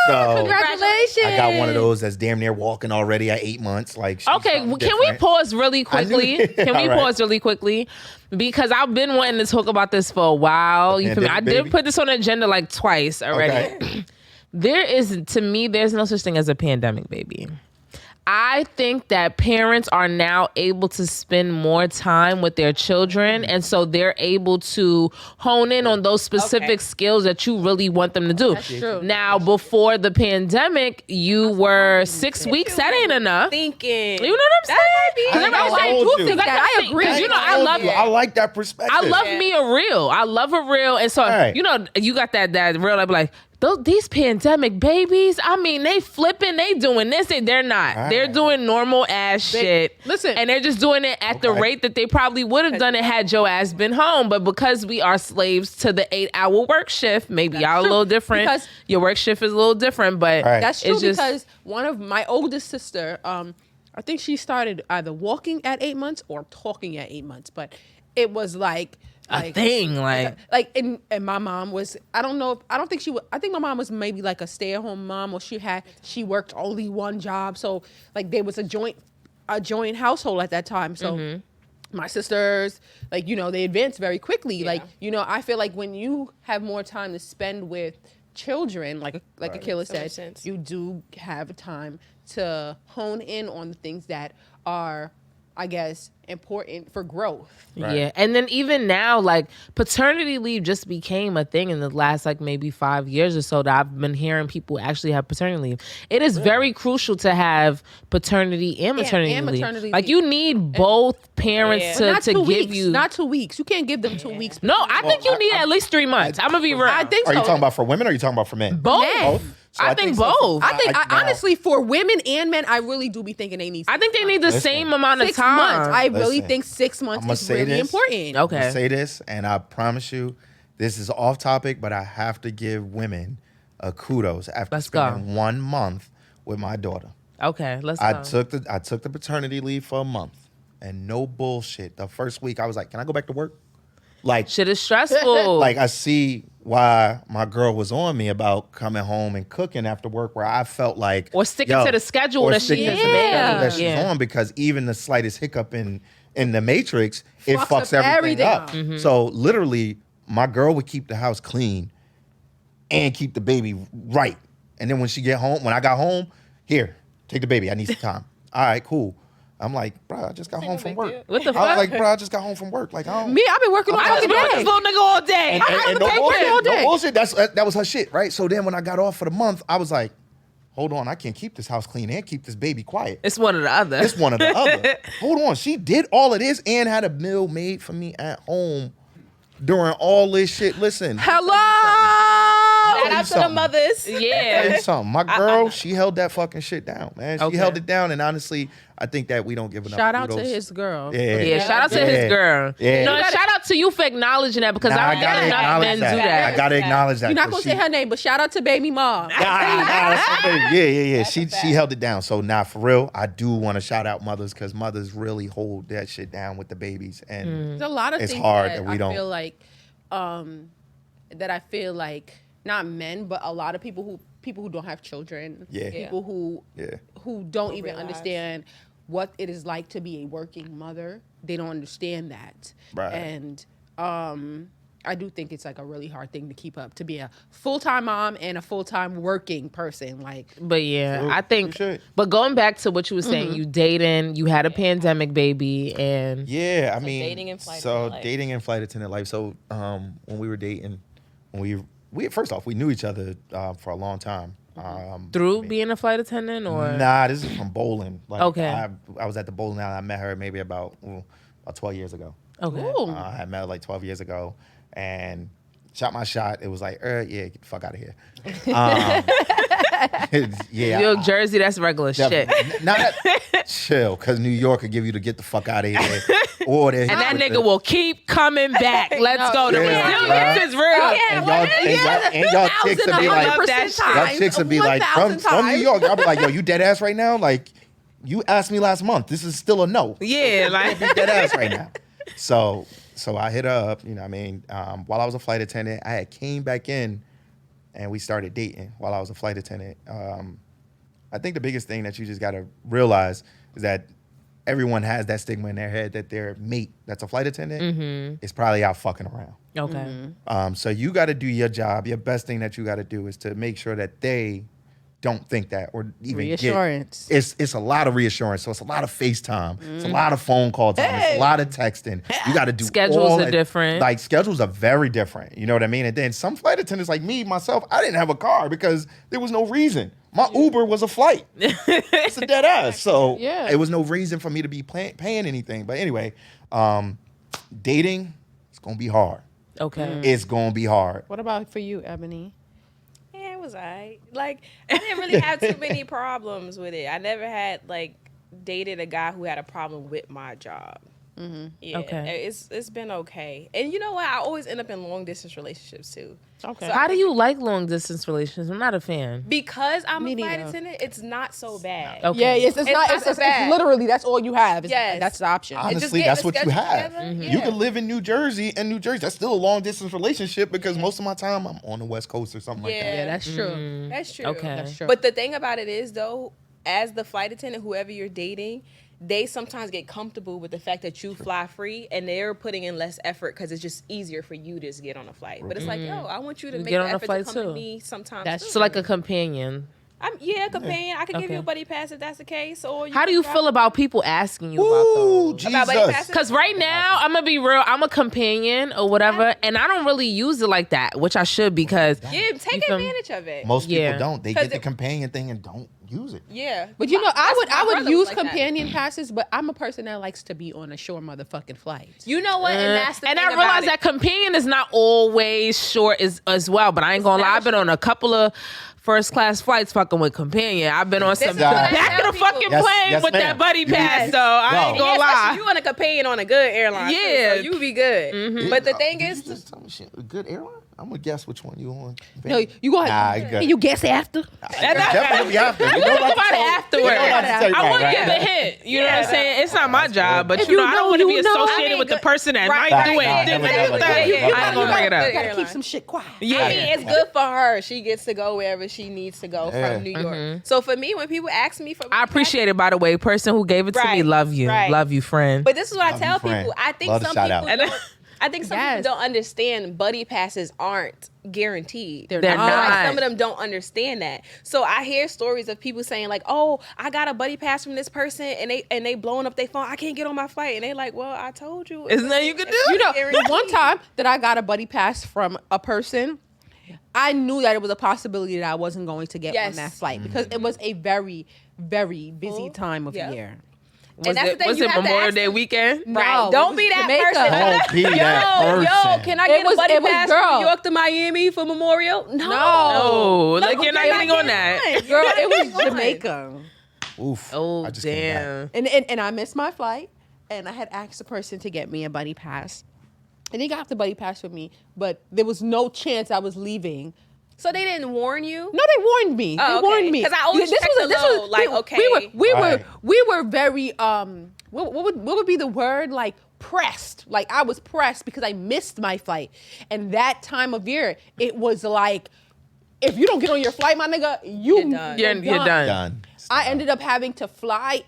So Congratulations. I got one of those that's damn near walking already at 8 months. Like, she's Okay, something can we different. pause really quickly? Can we All right. pause really quickly? Because I've been wanting to talk about this for a while. You feel me? I pandemic did baby? put this on the agenda like twice already. Okay. There's no such thing as a pandemic baby. I think that parents are now able to spend more time with their children, and so they're able to hone in on those specific skills that you really want them to do. That's true. Now, before the pandemic, you were 6 weeks. That ain't enough. Thinking. You know what I'm saying? I Because told everybody you. do think that. I agree. Hey, You know, I love you. I like that perspective. I love me a reel. I love a reel. And so, Right. you know, you got that reel that be like, these pandemic babies, I mean, they flipping, they doing this, they're not. Right. They're doing normal ass shit. listen. And they're just doing it at the Okay. rate that they probably would have done it had your ass been home. But because we are slaves to the 8-hour work shift, maybe y'all a true. little different. Because- your work shift is a little different, but Right. That's true it's just, because one of my oldest sister, I think she started either walking at 8 months or talking at 8 months, but it was like a thing. and my mom was, I think my mom was maybe like a stay-at-home mom, or she worked only one job, so like there was a joint household at that time. So my sisters, like, they advanced very quickly. Like, I feel like when you have more time to spend with children, like Akila That makes said, sense. you do have time to hone in on the things that are, I guess, important for growth. Right. Yeah. And then even now, like, paternity leave just became a thing in the last, like, maybe 5 years or so that I've been hearing people actually have paternity leave. It is very crucial to have paternity and maternity and leave. maternity Like, leave. you need both parents Yeah. But to not 2 give weeks. you. Not 2 weeks. You can't give them 2 weeks. No, I think you need at least 3 months. I'm going to be real. I think Are so. you talking about for women or are you talking about for men? both. Men. So I think so for- both. I think now- honestly, for women and men, I really do be thinking they need. I think they need the Listen. same amount of 6 time. months. I really Listen, think 6 months I'ma is say really this. important. Okay. I'm gonna say this, and I promise you, this is off topic, but I have to give women a kudos after Let's go. spending 1 month with my daughter. Okay, let's I go. took the paternity leave for a month, and no bullshit. The first week, I was like, "Can I go back to work?" Like, Shit is stressful. like I see why my girl was on me about coming home and cooking after work, where I felt like Or sticking to the schedule or that she sticking to is the schedule making. that she's Yeah. on, because even the slightest hiccup in the matrix, it Fucks fucks up everything everything up. up. Mm-hmm. So literally, my girl would keep the house clean and keep the baby right. And then when I got home, here, take the baby. I need some time. All right, cool. I'm like, bro, I just got home from work. What the I fuck? was like, bro, I just got home from work. Like, I don't. Me, I've been working all I just fucking been with this day. little nigga all day. And no take bullshit, care all no day. bullshit. That was her shit, right? So then when I got off for the month, I was like, hold on, I can't keep this house clean and keep this baby quiet. It's one or the other. It's one or the other. Hold on, she did all of this and had a meal made for me at home during all this shit. Listen, Hello. Shout out to the mothers. Tell Yeah. you something. My girl, she held that fucking shit down, man. She Okay. held it down, and honestly, I think that we don't give enough Shout out to kudos. his girl. Yeah, shout out to Yeah. his girl. Yeah. No, shout out to you for acknowledging that because Nah, I I don't gotta think enough acknowledge men that. do that. I gotta acknowledge that. You're not 'cause gonna she- say her name, but shout out to baby mom. Yeah. She held it down. So now, for real, I do want to shout out mothers because mothers really hold that shit down with the babies, and There's a lot of It's things hard that that we I don't- feel like, that I feel like not men, but a lot of people who don't have children, Yeah. people who don't even realize. understand what it is like to be a working mother. They don't understand that, Right. and I do think it's like a really hard thing to keep up, to be a full-time mom and a full-time working person. Like, But yeah, True. I think. Touche. But going back to what you were saying, you dating, you had a pandemic baby, and yeah, I mean, dating and flight so attendant life. dating and flight attendant life. So when we were dating, when we first off, we knew each other for a long time. through being a flight attendant, or Nah, this is from bowling. Like, Okay. I was at the bowling alley. I met her maybe about 12 years ago. okay, ooh, I had met her like 12 years ago and shot my shot. It was like, yeah, get the fuck out of here. Yeah. New York, Jersey, that's regular shit. Not chill, because New York could give you to get the fuck out of here. Or And that nigga will keep coming back. Let's go. The Yeah, resilience is real. and y'all chicks would be like, love that shit. y'all chicks would be like, from New York, y'all be like, yo, you dead ass right now? Like, you asked me last month. This is still a no. Yeah, like Be dead ass right now. So I hit her up, you know what I mean? While I was a flight attendant, I had came back in and we started dating while I was a flight attendant. I think the biggest thing that you just got to realize is that everyone has that stigma in their head that their mate that's a flight attendant is probably out fucking around. okay. So you got to do your job. Your best thing that you got to do is to make sure that they don't think that or even Reassurance. It's a lot of reassurance. So it's a lot of FaceTime. It's a lot of phone call time. It's a lot of texting. You got to do Schedules all are that- different. Like schedules are very different. You know what I mean? And then some flight attendants like me, myself, I didn't have a car because there was no reason. My Uber was a flight. It's a dead ass. So Yeah. it was no reason for me to be paying anything. But anyway, dating, it's going to be hard. Okay. It's going to be hard. What about for you, Ebony? Yeah, it was alright. Like, I didn't really have too many problems with it. I never had like dated a guy who had a problem with my job. Yeah, Okay. it's been okay. And you know what? I always end up in long distance relationships too. Okay. So How do you like long distance relations? I'm not a fan. because I'm Me a flight neither. attendant, it's not so bad. Okay. Yeah, yes, it's not. not It's, so it's bad. literally that's all you have. Yes. That's the option. just Honestly, get that's the what you schedule have. together. You Yeah. can live in New Jersey, and New Jersey, that's still a long distance relationship because most of my time I'm on the West Coast or something like that. Yeah, that's true. That's true. Okay. That's true. But the thing about it is, though, as the flight attendant, whoever you're dating, they sometimes get comfortable with the fact that you fly free, and they're putting in less effort because it's just easier for you to just get on a flight. But it's like, yo, I want you to make Get the on a effort flight to come too. to me sometimes. That's too. So like a companion. I'm companion. I could give Okay. you a buddy pass if that's the case. Or How do you feel about people asking you about Ooh, those? About buddy Jesus. passes? Because right now, I'm gonna be real. I'm a companion or whatever, and I don't really use it like that, which I should because Yeah, take feel me? advantage of it. Most Yeah. people don't. They 'Cause get the it- companion thing and don't use it. Yeah, But you know, I My would brother was use like that. companion passes, but I'm a person that likes to be on a short motherfucking flight. You know what? And that's the and thing I realize about that companion is not always short as well. But I ain't gonna lie, never I've been on a couple of first class flights fucking with companion. I've been on some is the what I back tell of the fucking people. plane Yes, with ma'am. that buddy You pass. need- So I No. ain't Yeah, gonna lie. especially you on a companion on a good airline. too, Yeah. so you be good. But the thing Did is, you just tell me shit, a good airline? I'm gonna guess which one you on. No, you go Nah, ahead. you good. Can you guess after? Definitely after. We know Think not to about it tell- afterwards. we know not to tell you I right, want to right? give the hint. You know what I'm saying? It's not my job, but If you know, you I don't know, want to be you know. associated I mean, with the person that right, might right, do it. right. Then Never, do never, that. never, I ain't never. gonna bring it up. You gotta Airline. keep some shit quiet. Yeah. I mean, it's good for her. She gets to go wherever she needs to go Yeah. from New York. So for me, when people ask me for, I appreciate it, by the way. Person who gave it to me, Right, love you. right. Love you, friend. But this is what I Love tell you, friend. people. I think Love the some shout people out. don't. I think some Yes. people don't understand buddy passes aren't guaranteed. They're They're not. not. Like, some of them don't understand that. So I hear stories of people saying like, "Oh, I got a buddy pass from this person, and they blowing up their phone. I can't get on my flight." And they like, "Well, I told you." Isn't that you could do? You know, Guaranteed. the one time that I got a buddy pass from a person, I knew that it was a possibility that I wasn't going to get on Yes. that flight because it was a very, very busy time of Yeah. year. Was that's the it, thing, was you it have to Memorial ask Day them. weekend? No, Right. it Don't was be that Jamaica. person. Don't be that person. Yo, can I get a buddy it was pass girl. from New York to Miami for Memorial? No. No, like you're not you're getting on that. Girl, it was on. Jamaica. Oof. Oh I just came back. damn. And I missed my flight, and I had asked the person to get me a buddy pass. And he got the buddy pass for me, but there was no chance I was leaving. So they didn't warn you? No, they warned me. Oh, They okay. warned me. 'Cause I always check the low, like, okay. We were very what would be the word, like pressed. Like I was pressed because I missed my flight. And that time of year, it was like, if you don't get on your flight, my nigga, You're done. You're done. Done. I ended up having to buy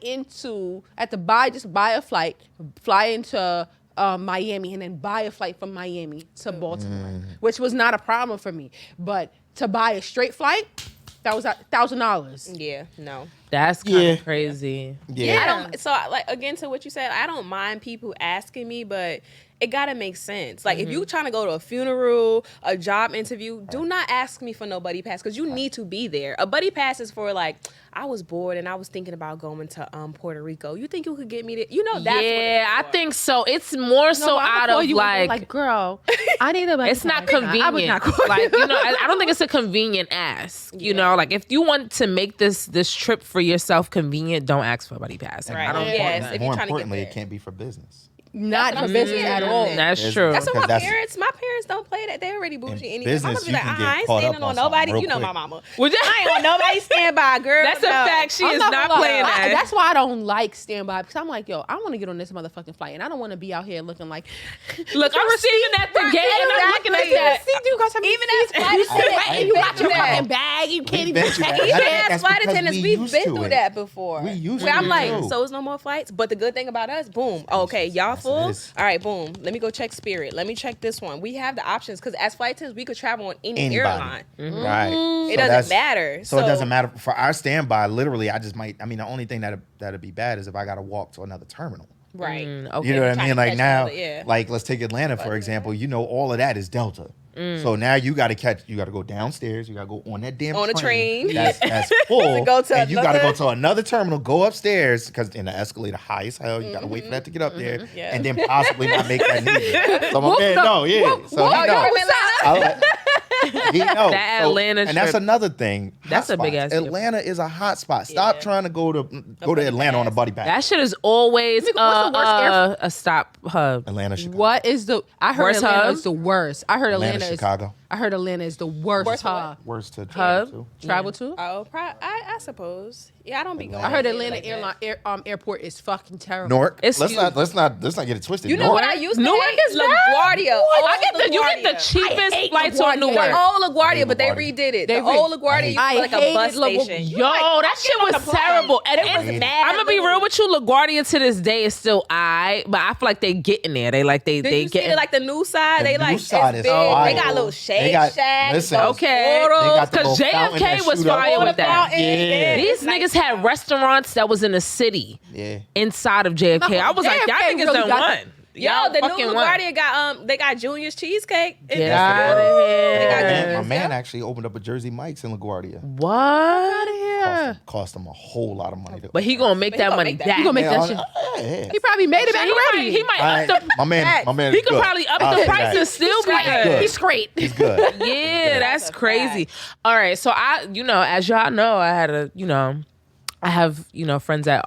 a flight, fly into Miami, and then buy a flight from Miami to Baltimore, which was not a problem for me. But to buy a straight flight, that was $1,000. Yeah, no. That's kind Yeah. of crazy. Yeah. I don't. So, like again, to what you said, I don't mind people asking me, but it gotta make sense. Like if you trying to go to a funeral, a job interview, do not ask me for no buddy pass because you need to be there. A buddy pass is for like, I was bored and I was thinking about going to Puerto Rico. You think you could get me there? You know that's what Yeah, I it's for. think so. It's more so out of like girl, I need a buddy it's not pass. convenient. I would not call Like, you know, I don't think it's a convenient ask. You know, like if you want to make this trip for yourself convenient, don't ask for a buddy pass. Like, Right. I don't Yes, think if More you're trying to get importantly, there. it can't be for business. not That's for what I'm business saying. at all. that's Because true. That's what Because my parents don't play that. They already bougie anyway. business, Mama be you like, can get I ain't caught up standing on on something nobody. real You know quick. my mama. Would you- I ain't on nobody standby, girl. That's a no. fact. She I'm is not not gonna lie. playing that. That's why I don't like standby, because I'm like, yo, I want to get on this motherfucking flight, and I don't want to be out here looking like. Look, I'm sitting at the gate and I'm looking at that. Even as flight attendant, and you got your that. fucking bag, you can't We've even been through check that. it. Even That's as flight because attendants, we we've used been to through it. that before. We used Where to I'm like, too. so it's no more flights. But the good thing about us, boom. Okay, y'all Yes, it full. is. All right, boom. Let me go check Spirit. Let me check this one. We have the options because as flight attendants, we could travel on any Anybody. airline. Right. It doesn't matter. So it doesn't matter. For our standby, literally, I just might, I mean, the only thing that'd be bad is if I got to walk to another terminal. Right. Okay. You know what I Trying mean? to Like catch now, another, yeah. like let's take Atlanta, for example. You know, all of that is Delta. So now you got to go downstairs. You got to go on that damn On a train. That's full. go to and you got to go another- to another terminal, go upstairs, because in the escalator high as hell, you got to wait for that to get up there, Yeah. and then possibly not make that neither. So my man, no, yeah. So he Whoop, knows. whoop, I like- he knows. That So- Atlanta and that's trip- another thing. That's a big Hotspots. ass trip. Atlanta is a hot spot. Stop Yeah. trying to go to buddy Atlanta on a pass. buddy pass. That shit is always What's the worst a stop hub. Atlanta, Chicago. What is the? I heard Worst Atlanta hub? is the worst. I heard Atlanta, Atlanta is. Chicago. I heard Atlanta is the worst Worst hub. Worse to Hub? travel to. Travel to. Oh, I suppose. Yeah, I don't be going. I heard there Atlanta like that. airport is fucking terrible. Newark. It's let's huge. not get it twisted. You know what I used to Newark hate? is bad? LaGuardia. I get Old the you get the LaGuardia. cheapest hate flights on LaGuardia. Newark. The old LaGuardia, but they LaGuardia. redid it. They The old LaGuardia used to be like a I bus hated LaGuardia. station. Yo, that shit was terrible. And It was mad. I'm gonna be real with you. LaGuardia to this day is still but I feel like they getting there. They Did they you see get it, like the new side? The They new like side it's is big. fire. They got little They shade got- shacks. listen, those Okay. photos. They got the Because little fountain JFK that was shoot up. fire with that. Fountain. Yeah. These niggas had restaurants that was in the city Yeah. inside of JFK. I was like, y'all JFK niggas really done got won. Yo, Y'all the fucking new won. LaGuardia got they got Junior's cheesecake. Get out of here. got My man actually opened up a Jersey Mike's in LaGuardia. What? Cost him a whole lot of money. But he gonna make But he that gonna money make that. back. He gonna make that shit. Yeah. He probably made it back already. He might All up right. the. My man. He is could good. probably up I'll the say price that. and still be Right. good. He's great. He's good. Yeah, that's That's a crazy. fact. All right, so as y'all know, I have, friends that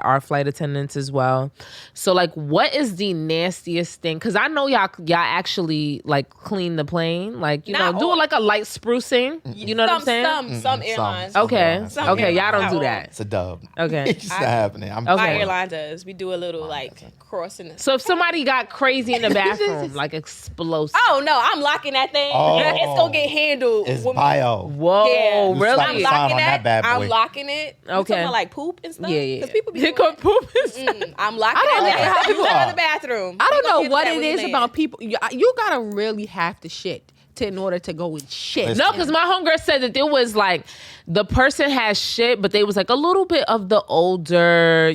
are flight attendants as well. So like, what is the nastiest thing? Because I know y'all actually like clean the plane, like Not do all. like a light sprucing. You know what I'm saying? Some airlines. Okay, Some okay, y'all don't airlines. do that. It's a dub. Okay. It's just not happening. I'm Okay. My sorry. airline does. We do a little like crossing. So if somebody got crazy in the bathroom, like explosive. Oh no, I'm locking that thing. Oh. It's gonna get handled. It's with me. bio. Whoa, Yeah. You really? slap I'm the sign locking on that bad boy. I'm locking it. You Okay. talking about like poop and stuff? Yeah, yeah. Because people be He doing could poop his I'm locking I don't that know how thing. people Use are. the bathroom. I We don't gonna know handle what that it when you is land. about people. You gotta really have to shit in order to go and shit. No, because my homegirl said that there was like the person has shit, but they was like a little bit of the older,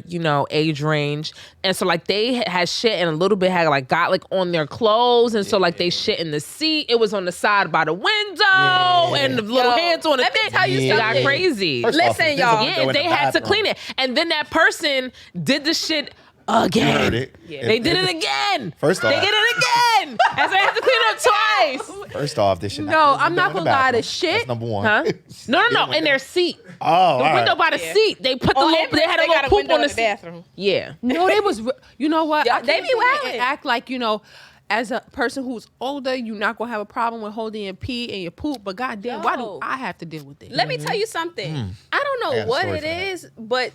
age range, and so like they had shit and a little bit had like got like on their clothes, and so like they shit in the seat. It was on the side by the window, and the little hands on the thing. Tell you It got something. crazy. Listen, y'all. Yeah, they had to clean it, and then that person did the shit again. You heard it. Yeah. They did it again. First off, they did it again, and so they had to clean it up twice. First off, this should No, I'm not gonna lie to That's shit. number one. Huh? No, in their seat. Oh, The window by the seat. They put the little. They had a little poop on the seat. bathroom. Yeah. No, they was. You know what? Yeah, I they can't be sit there wildin'. and act like as a person who's older, you're not gonna have a problem with holding your pee and your poop. But goddamn, why do Yo. I have to deal with it? Let me tell you something. I don't I know got a what story it for that. is, but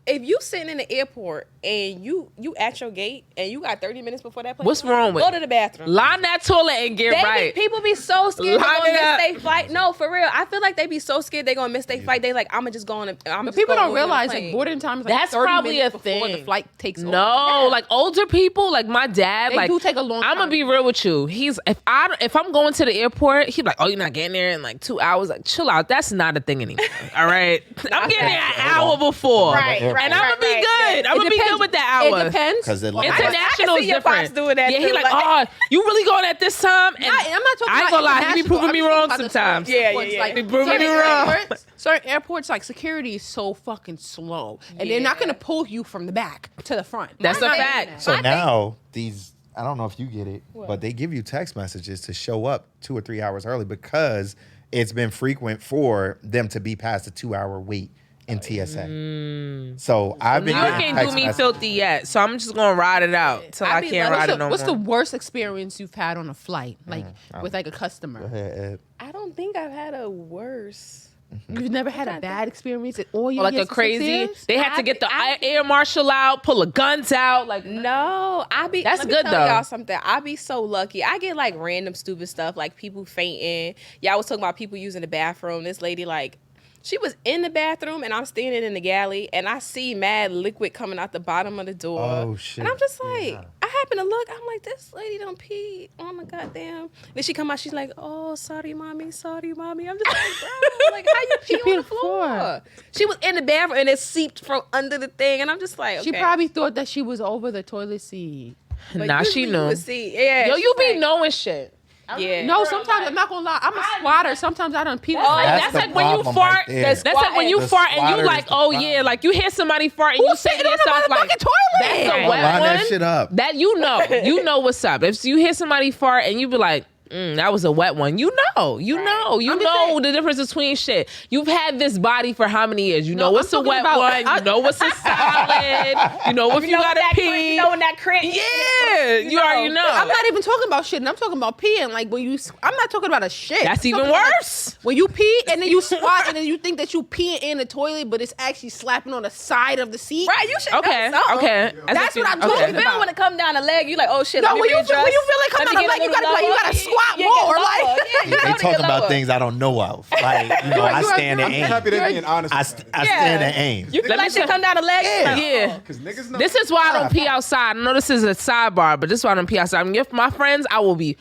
if you sitting in the airport and you at your gate and you got 30 minutes before that plane, What's wrong with go it? to the bathroom. Line that toilet and get right. People be so scared Line they're it gonna up. miss their flight. No, for real. I feel like they be so scared they're gonna miss their flight. They like, I'm just going to. But people don't realize like boarding time is like That's 30 probably minutes a before the thing. flight takes off. No, like older people, like my dad, They like do take a long I'm gonna time. be real with you. He's if I'm going to the airport, he's like, oh, you're not getting there in like 2 hours. Like, chill out. That's not a thing anymore. All right, I'm getting there an hour before, Right, right, and I'm gonna be right, good. yeah. I'm gonna be good with that hour. It depends. Because it like, International I can is see your different. pops doing that Yeah, he too, like, like- oh, you really going at this time? And I'm not talking I ain't about gonna lie, he be international. proving I'm me just wrong talking about the sometimes. certain Yeah, airports, yeah, like, yeah. He proving certain me wrong. Certain airports, like security is so fucking slow, and they're not gonna pull you from the back to the front. That's They're a not fact. doing that. so now these, I don't know if you get it, but they give you text messages to show up 2 or 3 hours early because it's been frequent for them to be past a 2-hour wait in TSA. So I've New been York getting ain't do text me messages. filthy yet, so I'm just gonna ride it out till I can't ride it no What's more. the worst experience you've had on a flight, like with like a customer? I don't think I've had a worse. You've never had a bad experience at all your Or like years a of 6 crazy, years? they had to get the air marshal out, pull the guns out. Like, No, That's let me good, tell though. y'all something. I be so lucky. I get like random stupid stuff, like people fainting. Y'all was talking about people using the bathroom. This lady, like, she was in the bathroom and I'm standing in the galley and I see mad liquid coming out the bottom of the door. Oh, shit. And I'm just like, I happen to look. I'm like, this lady done pee on the goddamn. Then she come out. She's like, oh, sorry, mommy. Sorry, mommy. I'm just like, bro, like, how you pee peed on the floor? She was in the bathroom and it seeped from under the thing. And I'm just like, okay. She probably thought that she was over the toilet seat. But nah, she usually knew. you would see, yeah. Yo, she's you be like, knowing shit. Yeah. No, sometimes I'm not gonna lie. I'm a squatter. Sometimes I done pee. Oh, That's that's the like when you problem fart. right there. That's like when you The fart and squatter you is like, the oh problem. yeah, like you hear somebody fart and you say to sitting on the yourself like, motherfucking toilet? that's a Don't wet line one. that shit up. That you know what's up. If you hear somebody fart and you be like, that was a wet one. You know the difference between shit. You've had this body for how many years? You know what's a I'm talking wet about- one. You know what's a solid. You know if you gotta pee. You know when that cramp. Yeah, you already know. I'm not even talking about shit. I'm talking about peeing. Like when you, I'm not talking about a shit. That's I'm even talking about, worse. when you pee and then you squat and then you think that you peeing in the toilet, but it's actually slapping on the side of the seat. Right, you should Okay, know something. okay. That's what I'm You talking feel about. when it come down the leg, you like, oh shit. No, let me when you readjust. feel it come Let down me the get leg, a little you gotta lower. squat Yeah, more. get Like, lower. Yeah, you They gotta talking get about lower. things I don't know of. Like, I stand and I'm aim. Happy they being honest. I about it. stand and aim. You feel Let me like shit tell- come down the leg? Yeah. Cause niggas know. This is why I don't pee outside. I know this is a sidebar, but this is why I don't pee outside. I mean, if my friends, I'll be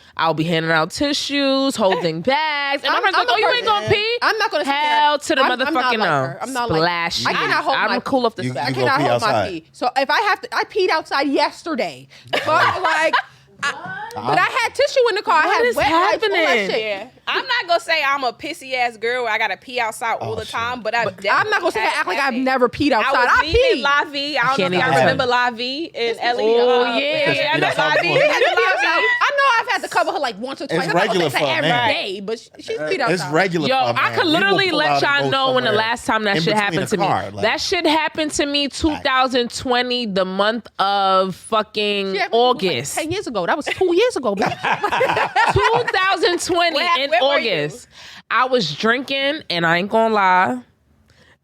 handing out tissues, holding bags, and my friends like, I'm oh, a you ain't person- gonna pee? I'm not gonna sit there. Hell to the I'm not motherfucking like no. her. I'm not like her. Splash. I cannot hold I'm my- cool off the You- back. I go cannot pee hold my outside. pee. So if I have to, I peed outside yesterday. But like, but I had tissue in the car. I What had is wet wipes, all that happening? shit. Yeah. I'm not gonna say I'm a pissy ass girl where I gotta pee outside all the shit. time, but I'm not gonna sit there and act like I've never peed outside. I I was leaving peed. La Vie. I don't can't know if even y'all remember La Vie in LA. Oh, yeah. I know That's La how Vie. cool. You had the La Vie. I know I've had to cover her like once or twice. I'm not gonna regular say for a every man. day, but she's peed outside. It's regular. Yo, for a I man. could He will literally pull let out and y'all go know when the somewhere last time that in shit between happened a to me. car, like- That shit happened to me 2020, the month of fucking She happened to me, like, August. 10 years ago. That was 2 years ago, bitch. 2020 in where were you? August. I was drinking, and I ain't gonna lie.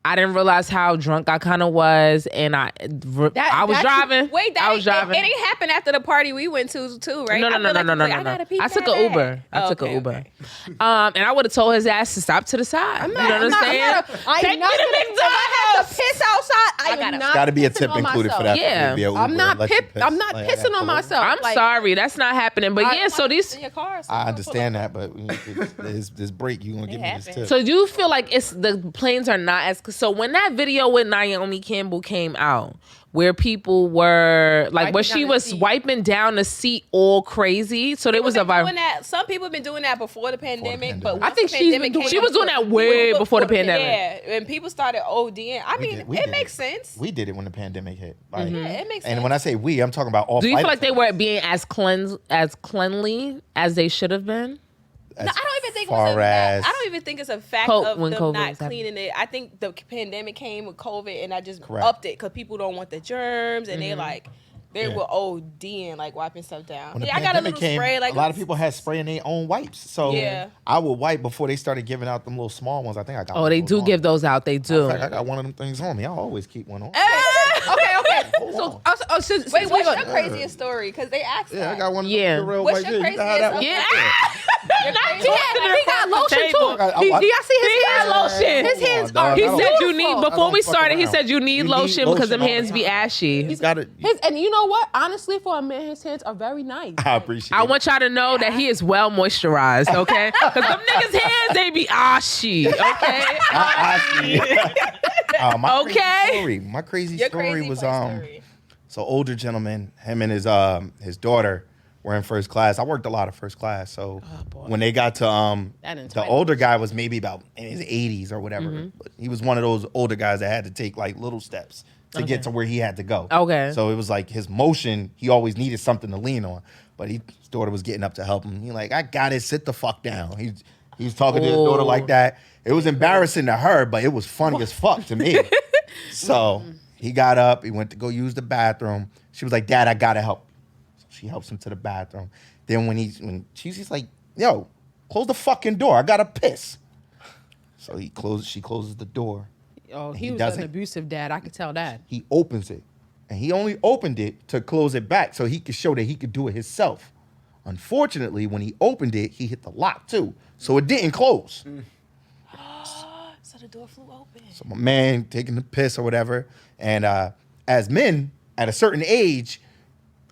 I didn't realize how drunk I kind of was, and I was that's- driving. Wait, I was driving. It ain't happened after the party we went to too, right? No. I feel like you like, I gotta pee I took bad. an Uber. I Oh, took an okay, Uber. okay. And I would have told his ass to stop to the side. You know what I'm saying? Take me to If I have to McDonald's. piss outside, I gotta- am not Got to be a pissing tip on included for myself. that. Yeah. To be an I'm Uber not and let you piss. I'm not Like, I pissing gotta on pull myself. I'm Like, sorry, that's not happening. But yeah, so these. in your car. So I understand that, but this break, you gonna give me this happens. tip. So you feel like it's the planes are not as. So when that video with Naomi Campbell came out, where people were like, Wiping where down she the was seat. wiping down the seat all crazy. So there was a vibe. Some people have been doing that before the pandemic, but pandemic. once I think the she's pandemic been doing- came, She was doing that way before the pandemic. Yeah, and people started ODing. I mean, We it did makes sense. We did it when the pandemic hit. Like, Yeah, it makes and sense. when I say we, I'm talking about all. Do you flight feel like they attendants. were being as cleanly as they should have been? No, I don't even think far it was as- I don't even think it's a fact Co- of when them COVID not was happening. cleaning it. I think the pandemic came with COVID, and I just Correct. upped it because people don't want the germs, and they like they Yeah. were ODing, like wiping stuff down. When the Yeah, I got a pandemic little came, spray. Like a lot of people had spray in their own wipes. So Yeah. I would wipe before they started giving out them little small ones. I think I got. Oh, one they of do on give me. those out. They do. In fact, I got one of them things on me. I always keep one on. okay. Hold So, on. since Wait, we what's go- your craziest story? Because they asked Yeah, I that. got one of Yeah. them real What's white your shit. You can have that one craziest- right there. He got lotion too. I- Do y'all see his He hands? got lotion. His hands Hold on, are. dog. He I don't- said you need beautiful. before we fuck started. He around. said you need lotion because them all the hands be time. ashy. He's got it. And you know what? Honestly, for a man, his hands are very nice. I appreciate. I it. want y'all to know that he is well moisturized, okay? Because them niggas' hands, they be ashy, okay? My Okay. Crazy story. My crazy Your story crazy was fun story. so older gentleman, him and his daughter were in first class. I worked a lot of first class, so when they got to That the entitled. older guy was maybe about in his 80s or whatever. Mm-hmm. But he was one of those older guys that had to take like little steps to get to where he had to go. Okay. So it was like his motion, he always needed something to lean on. But his daughter was getting up to help him. He like, I got it, sit the fuck down. He was talking to his daughter like that. It was embarrassing to her, but it was funny as fuck to me. So he got up, he went to go use the bathroom. She was like, Dad, I gotta help. So she helps him to the bathroom. Then when she's like, yo, close the fucking door. I gotta piss. So she closes the door. Oh, He he was doesn't. an abusive dad. I could tell that. He opens it. And he only opened it to close it back so he could show that he could do it himself. Unfortunately, when he opened it, he hit the lock too. So it didn't close. So the door flew open. So my man taking the piss or whatever. And as men, at a certain age,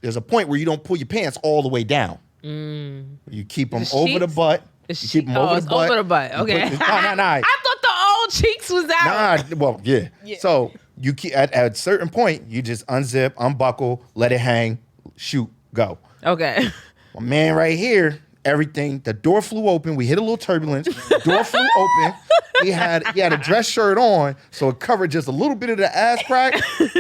there's a point where you don't pull your pants all the way down. You keep them The over the sheets? butt. The You keep them oh, over it's the butt. over the butt. You put Okay. the- Nah. I thought the old cheeks was out. Nah, well, yeah. So you keep at a certain point, you just unzip, unbuckle, let it hang, shoot, go. Okay. My man right here, everything, the door flew open. We hit a little turbulence. The door flew open. He had a dress shirt on, so it covered just a little bit of the ass crack,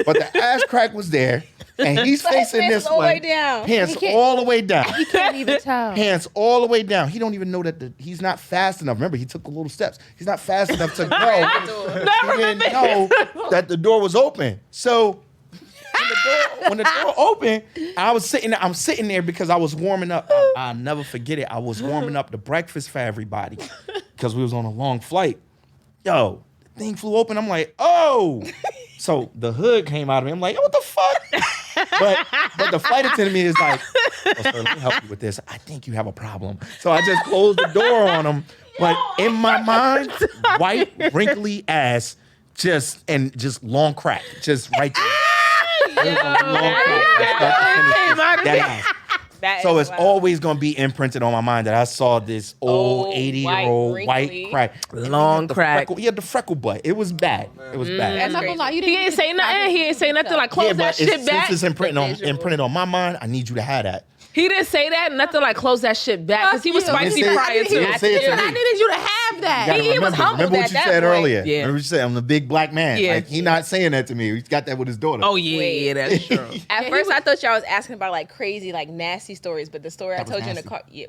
but the ass crack was there. And he's facing pants this all the way. way down. Pants He can't- all the way down. You can't even tell. Pants all the way down. He don't even know that he's not fast enough. Remember, he took the little steps. He's not fast enough to go. He didn't know that the door was open. So when the door opened, I'm sitting there because I was warming up. I'll never forget it. I was warming up the breakfast for everybody because we was on a long flight. Yo, the thing flew open. I'm like, oh. So the hood came out of me. I'm like, what the fuck? But the flight attendant is like, oh, sir, let me help you with this. I think you have a problem. So I just closed the door on him. But in my mind, white, wrinkly ass, just long crack, just right there. It was a long crack. That ass. That So is it's wild. always gonna be imprinted on my mind that I saw this old Old, 80-year-old white, white wrinkly. crack. Long crack. He had the freckle butt. It was bad. It was bad. I'm not gonna lie. You He didn't ain't say nothing. He ain't say nothing like close Yeah, that but shit back. since it's imprinted on my mind, I need you to have that. He didn't say that. Nothing like close that shit back because he was Fuck you. spicy He didn't prior say it. to He didn't that. say it to me. I needed you to have You that. gotta He was remember humbled what at you that said point. earlier. Yeah. Remember what you said, I'm the big black man. Yeah. Like, he not saying that to me. He's got that with his daughter. Oh yeah, that's true. At first, I thought y'all was asking about like crazy, like nasty stories, but the story I That was told you in the nasty. car, yeah.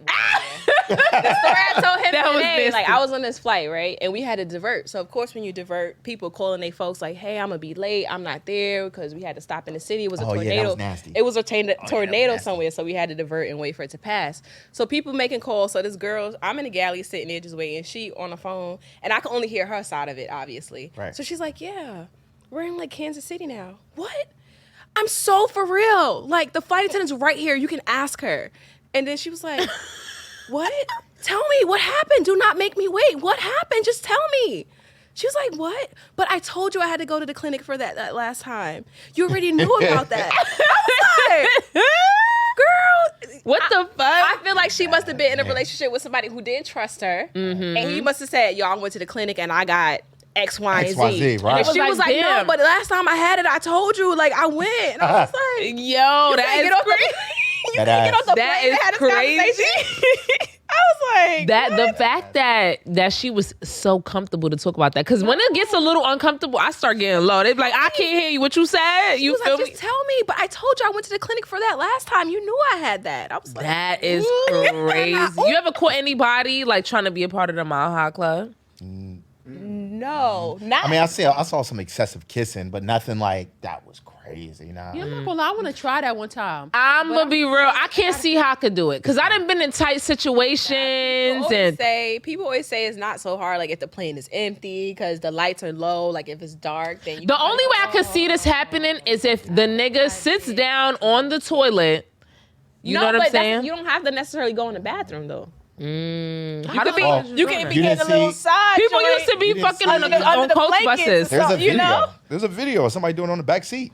The story I told him That was today, like nasty. I was on this flight, right, and we had to divert. So of course, when you divert, people calling their folks like, "Hey, I'm gonna be late. I'm not there because we had to stop in the city. It was a Oh, yeah, that tornado. was nasty. It was a that was tornado nasty. somewhere, so we had to divert and wait for it to pass. So people making calls. So this girl, I'm in the galley sitting there just waiting. She on the phone, and I can only hear her side of it, obviously. Right. So she's like, "Yeah, we're in like Kansas City now. What? I'm so for real. Like the flight attendant's right here. You can ask her." And then she was like, "What? Tell me what happened. Do not make me wait. What happened? Just tell me." She was like, what? But I told you I had to go to the clinic for that last time. You already knew about that. I was like, girl. What the fuck? I feel like she must have been in a relationship with somebody who didn't trust her. And he must have said, yo, I went to the clinic and I got X, Y, and Z. XYZ, right. And she was like, no, damn. but the last time I had it, I told you, like, I went. And I was like, Yo, that get is off crazy. you can't get off the That plane is and have this crazy. conversation. I was like, That what? the fact that she was so comfortable to talk about that, because when it gets a little uncomfortable, I start getting low. They be like, I can't hear you. What you said? She You was feel like, me? just tell me. But I told you I went to the clinic for that last time. You knew I had that. I was like, That is crazy. You ever caught anybody like trying to be a part of the Mile High Club? no, not. I mean, I saw some excessive kissing, but nothing like that was crazy. You know. Yeah, I'm not gonna lie. I want to try that one time. I'm gonna be real. I can't see how I could do it because I done been in tight situations People always say it's not so hard. Like if the plane is empty because the lights are low. Like if it's dark, then you the only way I could see this happening is if the nigga sits down on the toilet. You know what I'm saying? You don't have to necessarily go in the bathroom though. How You the could be, fuck- you can be You getting didn't a little see- side. People joint. used to be You didn't fucking see on it. the Under the coach blankets buses. or There's a So, video. you know? There's a video of somebody doing it on the back seat.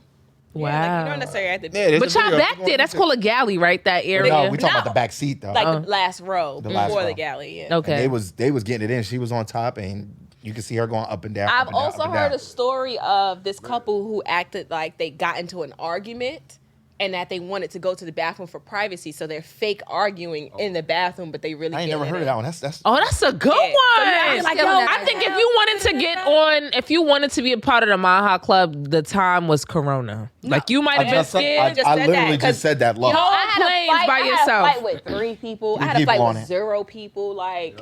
Wow. Like, you don't necessarily have to be Yeah, there's But a y'all video. back there. That's called a galley, right? That area. No, we talking No. about the back seat though. like the last row The before last row. the galley. Yeah. Okay. And they was getting it in. She was on top, and you could see her going up and down. I've up and down, also up and heard down. a story of this couple who acted like they got into an argument and that they wanted to go to the bathroom for privacy, so they're fake arguing in the bathroom, but they really. I ain't never heard of that one. That's Oh, that's a good Yeah. So one. yeah, like, yo, I think if you wanted to get on, if you wanted to be a part of the Mile High Club, the time was Corona. Like you might have been I scared. just said literally that, 'cause just said that. Low. Yo, I had a planes fight- by I had a yourself. fight with 3 people. I Three had a fight people on with it. 0 people. Like,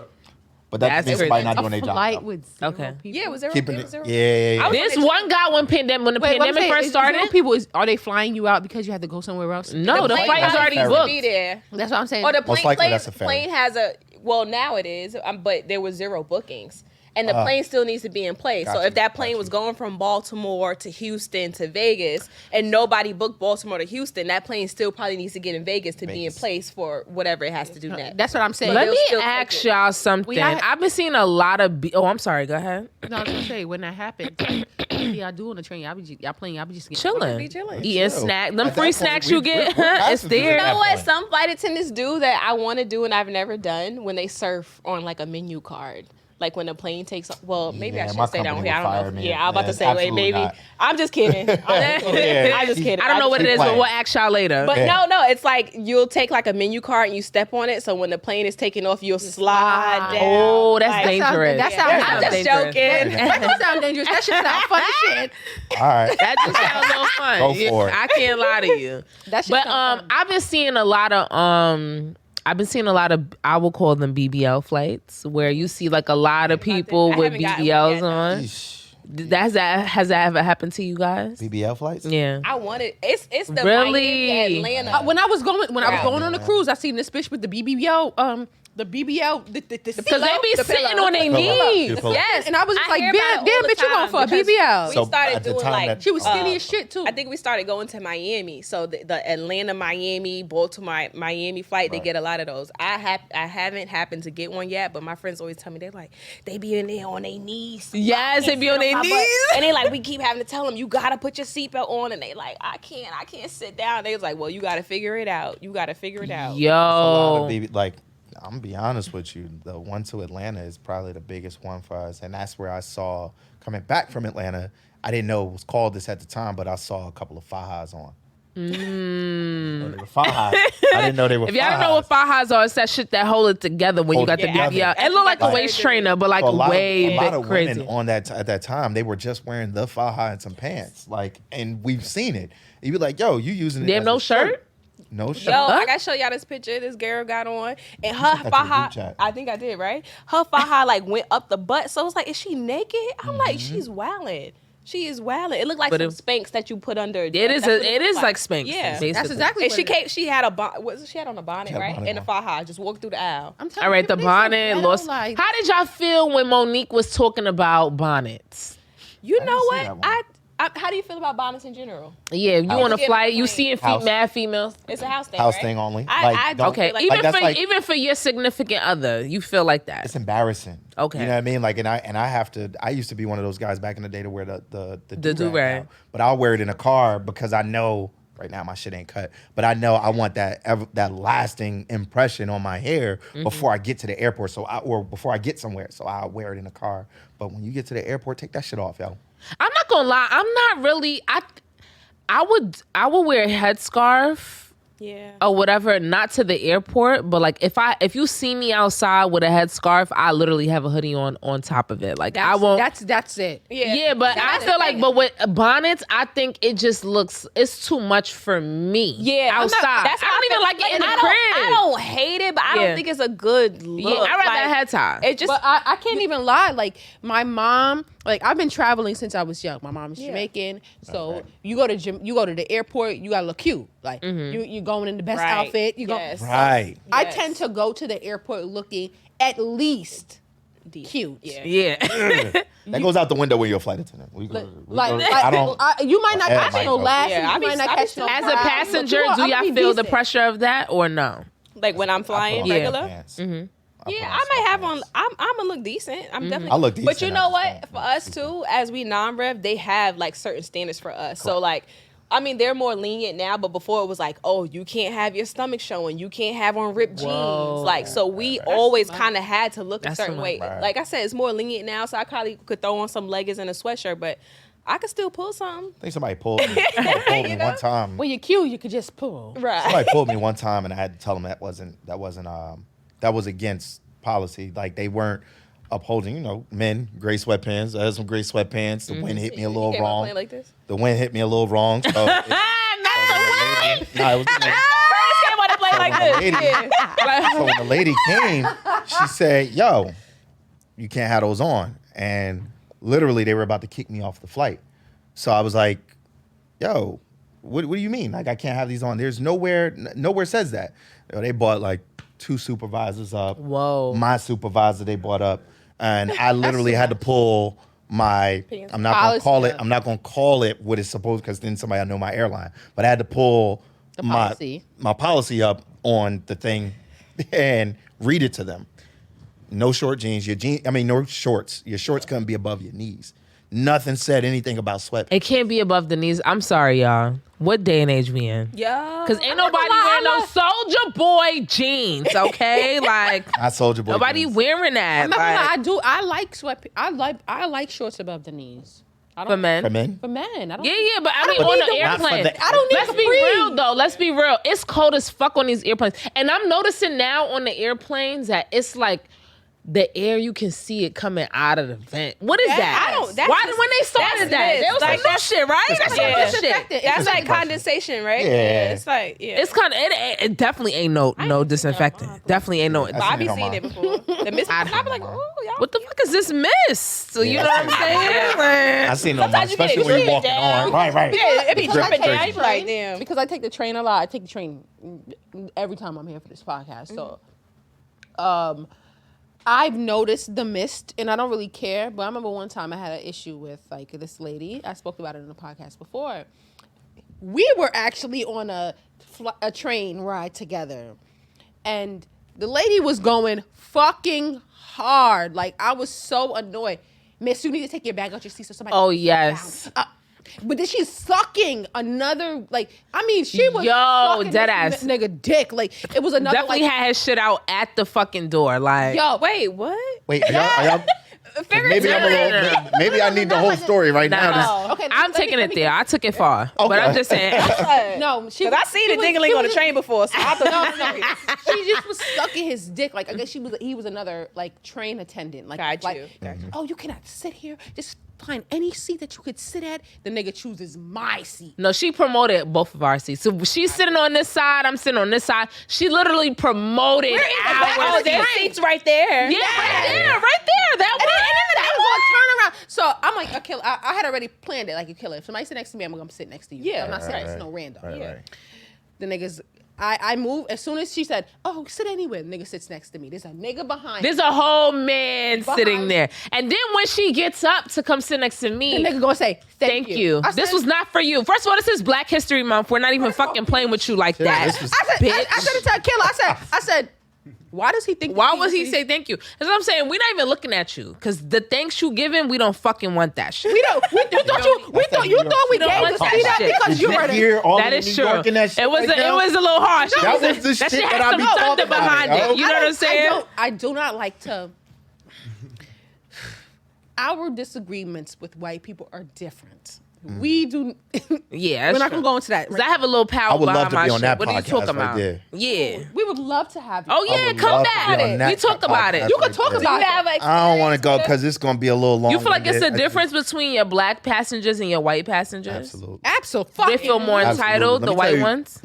But That's that's somebody crazy. not doing their A job. flight though. with 0 Okay. people. yeah, it was 0. Keeping it it. was 0. Yeah. This one guy when Wait, what I'm pandemic saying, first is 0 started. people are they flying you out because you had to go somewhere else? No, the plane flight was probably already needs to booked. be there. That's what I'm saying. Or the Most plane, likely plane, that's a ferry. plane has a, well, now it is, but there was 0 bookings. And the plane still needs to be in place. So Gotcha, if that plane gotcha. was going from Baltimore to Houston to Vegas and nobody booked Baltimore to Houston, that plane still probably needs to get in Vegas to be in Vegas. place for whatever it has to do next. That's what I'm saying. Let they'll me still take ask it. y'all something. I've been seeing a lot of. Oh, I'm sorry. Go ahead. No, I was gonna say when that happens, y'all do on the train. Y'all playing. Y'all be just getting Chilling, be chilling. eating Chill. snack. Them At that free point, snacks we- you get, we're it's passengers there. You at know that what? point. Some flight attendants do that I want to do and I've never done when they surf on like a menu card. Like when the plane takes off. Well, maybe Yeah, I my should say down company here. I will don't fire know. me. Yeah, I'm about Yeah, to say, wait, absolutely maybe. not. I'm just kidding. I'm just kidding. I don't know what it is, but we'll ask y'all later. But Yeah. no, it's like you'll take like a menu card and you step on it. So when the plane is taking off, you'll slide down. Oh, that's Like, dangerous. that sounds- I'm just dangerous. joking. That don't sound dangerous. That shit sound fun as shit. All right. That just sounds no fun. Go for it. I can't lie to you. That shit But sound fun. I've been seeing a lot of I will call them BBL flights where you see like a lot of people I with haven't gotten BBLs one yet, on. Yeesh. Has that ever happened to you guys? BBL flights? Yeah. I wanted it's the Really? Miami, Atlanta. When I was going Wow. on the cruise, I seen this bitch with the BBL, the BBL, the Because they be the sitting pillow. on their Pillow. knees. Your pillow. Yes, And I was just like, hear damn, about it all the bitch, you going time for a because BBL? We So started at the doing time like that- She was skinny as shit too. I think we started going to Miami. So the Atlanta, Miami, Baltimore, Miami flight, they Right. get a lot of those. I haven't happened to get one yet, but my friends always tell me they be in there on their knees. Yes, they be on their My butt. knees. And they like, we keep having to tell them, you gotta put your seatbelt on. And they like, I can't sit down. They was like, well, you gotta figure it out. You gotta figure it out. A lot Yo. of BB, like, I'm gonna be honest with you. The one to Atlanta is probably the biggest one for us, and that's where I saw coming back from Atlanta. I didn't know it was called this at the time, but I saw a couple of Fajas on. They were Fajas. I didn't know they were. If y'all don't know what Fajas are, it's that shit that hold it together when you Hold got the it together. BBL. It look like a Like- waist trainer, but like So a lot way of big women crazy. on that at that time, they were just wearing the Faja and some pants, like, and we've seen it. You be like, yo, you using it? They have as no a shirt? No shirt. Yo, I gotta show y'all this picture this girl got on, and her that to the group faja. chat. I think I did right. Her faja like went up the butt, so it's like, is she naked? I'm like, she's wildin'. She is wildin'. It looked like But some it- Spanx that you put under. It is like Spanx. Yeah. basically. That's exactly And what she it is. came. She had she had on a bonnet, She had a right? bonnet And a on. faja. Just walked through the aisle. I'm telling All right, you, the they so bonnet ghetto, lost. like- How did y'all feel when Monique was talking about bonnets? You know see what? that one. How do you feel about bonnets in general? Yeah, you on a Get flight, on a you plane. seeing House. mad females. It's a house thing. House right? thing only. I Like, don't- Okay, like- even that's for like- even for your significant other, you feel like that. It's embarrassing. Okay. You know what I mean? Like, and I have to. I used to be one of those guys back in the day to wear the do-rag. now. But I'll wear it in a car because I know right now my shit ain't cut. But I know I want that lasting impression on my hair before I get to the airport. Or before I get somewhere. So I'll wear it in a car. But when you get to the airport, take that shit off, yo. I'm not gonna lie, I'm not really. I would wear a headscarf. Yeah. Or whatever, not to the airport, but like if you see me outside with a headscarf, I literally have a hoodie on top of it. Like I won't. That's it. Yeah, but I feel like, but with bonnets, I think it just looks, it's too much for me. Yeah, outside. I don't even like it in the crib. I don't hate it, but I Yeah. don't think it's a good look. Yeah, I rather Like, a head tie. It just But I can't even lie. Like my mom, like I've been traveling since I was young. My mom is Jamaican, so you go to the airport, you gotta look cute. Like you going in the best Right. outfit. You Yes. go. Right. I Yes. tend to go to the airport looking at least cute. Yeah. Yeah. That goes out the window when you're a flight attendant. I don't. You might not Yeah, catch might no go. lashes. Yeah, I you be- might not I be catch no still- As a brows, but passenger, you do I'ma y'all be feel the decent. pressure of that or no? like when I'm flying Yeah. regular. Pants. Yeah, I might have on. I'm gonna look decent. I'm definitely. I look But decent, you I know just what? don't For look us super. too, as we non-rev, they have like certain standards for us. So like, I mean, they're more lenient now, but before it was like, oh, you can't have your stomach showing, you can't have on ripped jeans. Like, so we always kind of had to look a That's certain too way. much. Right. Like I said, it's more lenient now, so I probably could throw on some leggings and a sweatshirt, but I could still pull something. I think somebody pulled me one time. When you're cute, you could just pull. Right. Somebody pulled me one time, and I had to tell them that was against policy. Like they weren't upholding. You know, men, gray sweatpants. I had some gray sweatpants. The wind hit me a little Came out wrong. playing like this. The wind hit me a little wrong. So no, it was. First came out to play like this. lady- Yeah. So when the lady came, she said, "Yo, you can't have those on." And literally, they were about to kick me off the flight. So I was like, "Yo, what do you mean? Like I can't have these on? There's nowhere says that." You know, they bought like 2 supervisors up. Whoa. My supervisor they bought up, and I literally had to pull my. I'm not gonna Policy call it. up. I'm not gonna call it what it's supposed because then somebody will know my airline. But I had to pull policy. my policy up on the thing and read it to them. No short jeans. No shorts. Your shorts couldn't be above your knees. Nothing said anything about sweat. It can't be above the knees. I'm sorry, y'all. What day and age we in? Yeah. Because ain't nobody wearing no Soldier Boy jeans, okay? Like Not Soldier Boy. nobody jeans. wearing that. I'm not gonna lie, Like, I like sweat. I like shorts above the knees. I don't, for men. For men. For men. I don't. Yeah, but I mean don't on need the the- Not for airplane. the- I don't need Let's the be free. real though. Let's be real. It's cold as fuck on these airplanes. And I'm noticing now on the airplanes that it's like the air, you can see it coming out of the vent. What is that? I don't- that's Why just- when they started that's that? this. They was like, Like, that shit, right? That's Yeah. some good shit. That's like condensation, right? Yeah. It's like, yeah. It's kind of it definitely ain't no disinfectant. Definitely ain't no. But I be seen it on seeing it my- before. The mist. I be like, mine. oh, y'all. What the fuck is this mist? So you know what I'm saying? I Like, seen it on my, Sometimes you get especially when it you're walking down. on. Right. Yeah, it be Drip dripping crazy. down. You be like, damn. Because I take the train a lot. I take the train every time I'm here for this podcast. So, I've noticed the mist, and I don't really care. But I remember one time I had an issue with like this lady. I spoke about it in the podcast before. We were actually on a train ride together, and the lady was going fucking hard. Like I was so annoyed. Miss, you need to take your bag out your seat so somebody. oh can sit yes. down. But then she's sucking another, like, I mean, she was Yo, sucking dead this ass. Nigga dick. Like, it was another, Definitely like, had his shit out at the fucking door. Like, yo, Wait, what? Wait, are y'all maybe I'm a little. Maybe I need the whole story right now. Nah. okay. I'm taking it there. I took it far, but I'm just saying. No, she. Because I seen the dingling on the train before, so I thought She just was sucking his dick. Like, I guess he was another, like, train attendant. Like, Got like, you. Got you. oh, you cannot sit here. Just find any seat that you could sit at. The nigga chooses my seat. No, she promoted both of our seats. So she's sitting on this side. I'm sitting on this side. She literally promoted our Oh, seat. their seat's right there. Yeah, right there, right there. That And one. then I was gonna turn around. So I'm like, okay, I had already planned it. Like, you kill it. If somebody sit next to me, I'm gonna sit next to you. Yeah, I'm not sitting right, next to no random. Right. The niggas. I move as soon as she said, "Oh, sit anywhere." The nigga sits next to me. There's a nigga behind. There's a whole man sitting there. And then when she gets up to come sit next to me, the nigga gonna say, "Thank you." This was not for you. First of all, this is Black History Month. We're not even fucking playing with you like that. I said it to Killer. I said, why does he think? Why would he say thank you? That's what I'm saying. We're not even looking at you because the thanks you giving, we don't fucking want that shit. We don't. We thought we don't gave want the that speed up shit. because you were Here, all That in is New true. York and that shit It was right it now. was a little harsh. That was the that shit shit that had I some be thunder talking about. behind it. You know what I'm saying? I do not like to. Our disagreements with white people are different. We do. Yeah, we're not gonna go into that. Because I have a little power I would love behind to my be on shit. that What are you podcast talking right about? there. Yeah. We would love to have you. Oh I yeah, would come love to back. be on that We talk about it. podcast You can right talk there. about it. I don't want to go because it's going to be a little long. You feel like it's a difference between your Black passengers and your white passengers? Absolutely. Absolutely. They feel more Absolutely. entitled, Let the me tell white you, ones?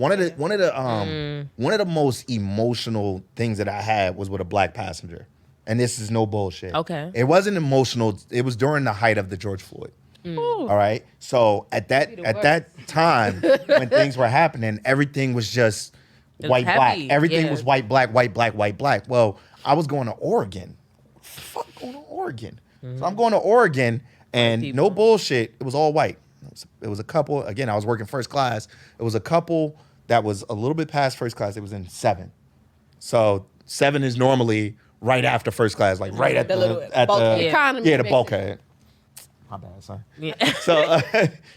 One of the most emotional things that I had was with a Black passenger. And this is no bullshit. Okay. It wasn't emotional. It was during the height of the George Floyd. All right. So at that time when things were happening, everything was just white, black. heavy, Everything yeah. was white, black, white, black, white, black. Well, I was going to Oregon. Fuck going to Oregon. So I'm going to Oregon and no bullshit. It was all white. It was a couple. Again, I was working first class. It was a couple that was a little bit past first class. It was in 7. So 7 is normally right after first class, like right at the economy. yeah, the bulkhead. My bad, son. Yeah.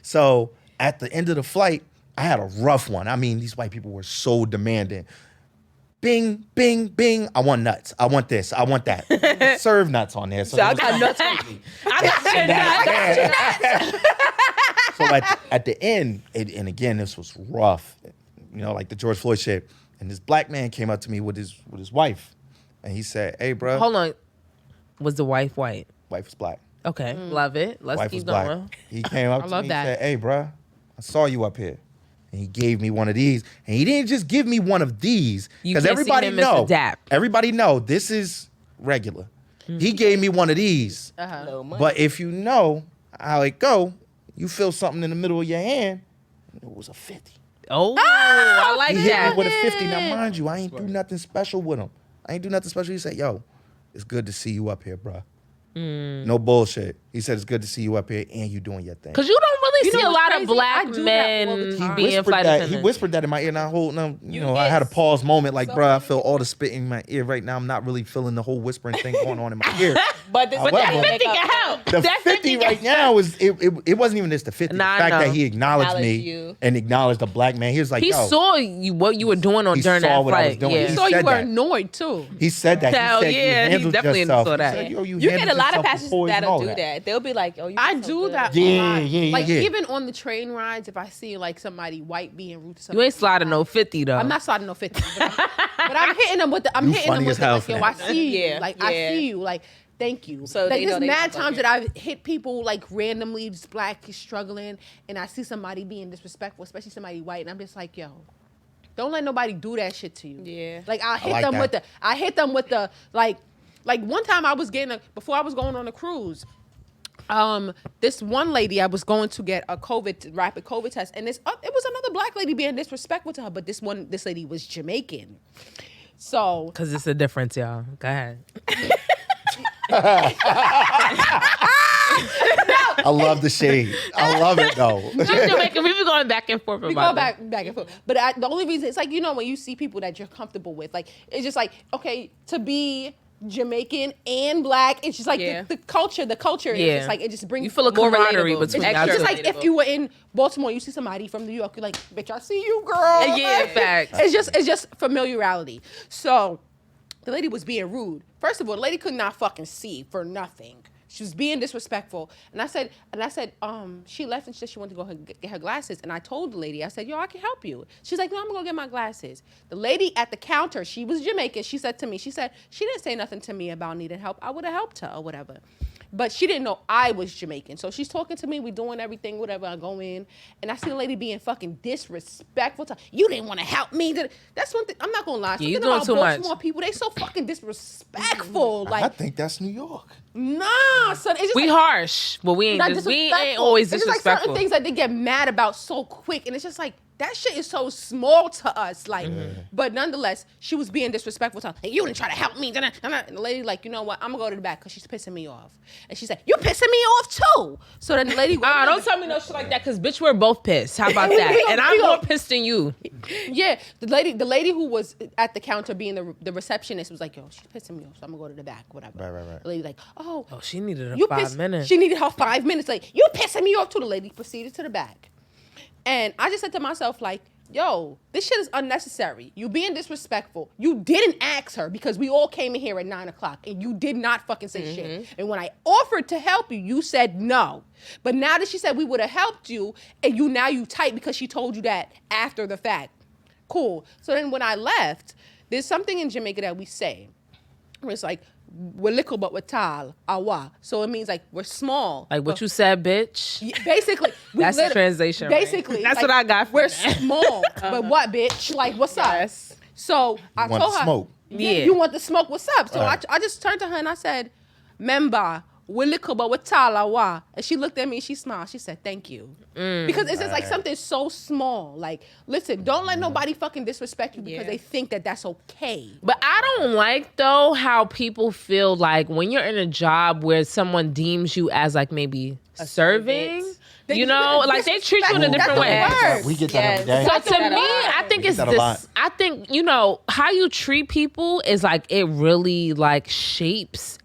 So at the end of the flight, I had a rough one. I mean, these white people were so demanding. Bing, bing, bing. I want nuts. I want this. I want that. Serve nuts on there. So I got nuts. So at the end, and again, this was rough. You know, like the George Floyd shit. And this black man came up to me with his wife, and he said, "Hey, bro." Hold on. Was the wife white? Wife was black. Okay, love it. Let's Wife was keep black. going. He came up to love me that. and said, "Hey, bro, I saw you up here." And he gave me one of these. And he didn't just give me one of these. You Because can't see everybody him as know. a dap. Everybody know this is regular. He gave me one of these. But if you know how it go, you feel something in the middle of your hand. It was a 50. Oh, I like He hit me that. with a 50. Now, mind you, I ain't do nothing special with him. I ain't do nothing special. He said, "Yo, it's good to see you up here, bro." No bullshit. He said, "It's good to see you up here and you doing your thing." Because you don't really see a what's lot of crazy? black I do that all the men time. being flight He attendants. whispered that in my ear, and I had a pause moment, like, bro, I feel all the spit in my ear right now. I'm not really feeling the whole whispering thing going on in my ear. But this But that However, 50 can help. The That 50 right now is it wasn't even just the 50. Nah, I the fact know. that he acknowledged Acknowledged me you. and acknowledged the black man. He was like, He yo, saw you what you were doing He during saw that what I was flight. doing. Yeah. He So you said were that. annoyed too. He said that. Hell he said yeah, you he handled definitely yourself. saw He that. said, yo, You get a handled lot of yourself passengers before and all that'll do that. They'll be like, "Oh, you." I did so do good. that. Yeah, a lot. yeah, Like yeah. even on the train rides, if I see like somebody white being rude to somebody, You ain't sliding no 50 though. I'm not sliding no 50, but I'm hitting them with the. I'm You hitting them funny with as the, hell like, for yo, that. I see you. Yeah, Like I yeah. see you. Like thank you. So like, they know there's they mad not times fucking. that I've hit people like randomly, just black struggling, and I see somebody being disrespectful, especially somebody white, and I'm just like, yo, don't let nobody do that shit to you. Yeah. Like I hit like them that. with the. I hit them with the like one time I was getting before I was going on a cruise. This one lady, I was going to get a rapid COVID test, and it was another black lady being disrespectful to her, but this lady was Jamaican. So Because it's a difference, y'all. Go ahead. I love the shade. I love it though. Just Jamaican, we be going back and forth we about go that. back and forth. But the only reason it's like, you know, when you see people that you're comfortable with, like it's just like, okay, to be Jamaican and black, it's just like Yeah. the culture is Yeah. just like it just brings You feel a More camaraderie relatable. between it's y'all just two. like if you were in Baltimore, you see somebody from New York, you're like, bitch, I see you, girl. Yeah, facts. It's just familiarity. So the lady was being rude. First of all, the lady could not fucking see for nothing. She was being disrespectful. And I said, she left and she said she wanted to go get her glasses. And I told the lady, I said, yo, I can help you. She's like, no, I'm gonna go get my glasses. The lady at the counter, she was Jamaican. She said to me, she didn't say nothing to me about needing help. I would have helped her or whatever. But she didn't know I was Jamaican. So she's talking to me, we doing everything, whatever. I go in and I see the lady being fucking disrespectful. You didn't want to help me. That's one thing, I'm not gonna lie. Yeah, you Something doing about too much. Baltimore people, they so fucking disrespectful. I Like, think that's New York. Nah, son. It's just We like, harsh, but we not ain't disrespectful. always It's just like certain disrespectful. things that they get mad about so quick, and it's just like that shit is so small to us. Like, but nonetheless, she was being disrespectful to her. Like, you didn't try to help me. And the lady like, you know what? I'm gonna go to the back because she's pissing me off. And she said, you pissing me off too. So then the lady, Don't tell me no shit like that, because bitch, we're both pissed. How about that? And I'm more pissed than you. yeah, the lady who was at the counter being the receptionist was like, yo, she's pissing me off, so I'm gonna go to the back, whatever. Right. The lady like, oh, She needed her you 5 minutes. She needed her 5 minutes. Like, you pissing me off too. The lady proceeded to the back. And I just said to myself, like, yo, this shit is unnecessary. You being disrespectful. You didn't ask her because we all came in here at 9 o'clock and you did not fucking say shit. And when I offered to help you, you said no. But now that she said we would have helped you, and you tight because she told you that after the fact. Cool. So then when I left, there's something in Jamaica that we say where it's like, we're little but we're tall, awa. So it means like we're small. Like what you said, bitch. Basically, That's the translation, right? Basically, That's like, what I got from We're that. small, but what, bitch? Like, what's Yes. up? So I want told the her, smoke. Yeah, Yeah. you want the smoke? What's up? So Right. I just turned to her and I said, "Member, we're little but we're tall, awa." And she looked at me and she smiled. She said, "Thank you," because it's just like something so small. Like, listen, don't let nobody fucking disrespect you because Yeah. they think that that's okay. But I don't like, though, how people feel like when you're in a job where someone deems you as like maybe serving, you know, like they treat you in a That's different the way. word. We get that every day. So to that me, a lot. I think We it's get that a lot. this. I think, you know, how you treat people is like it really like shapes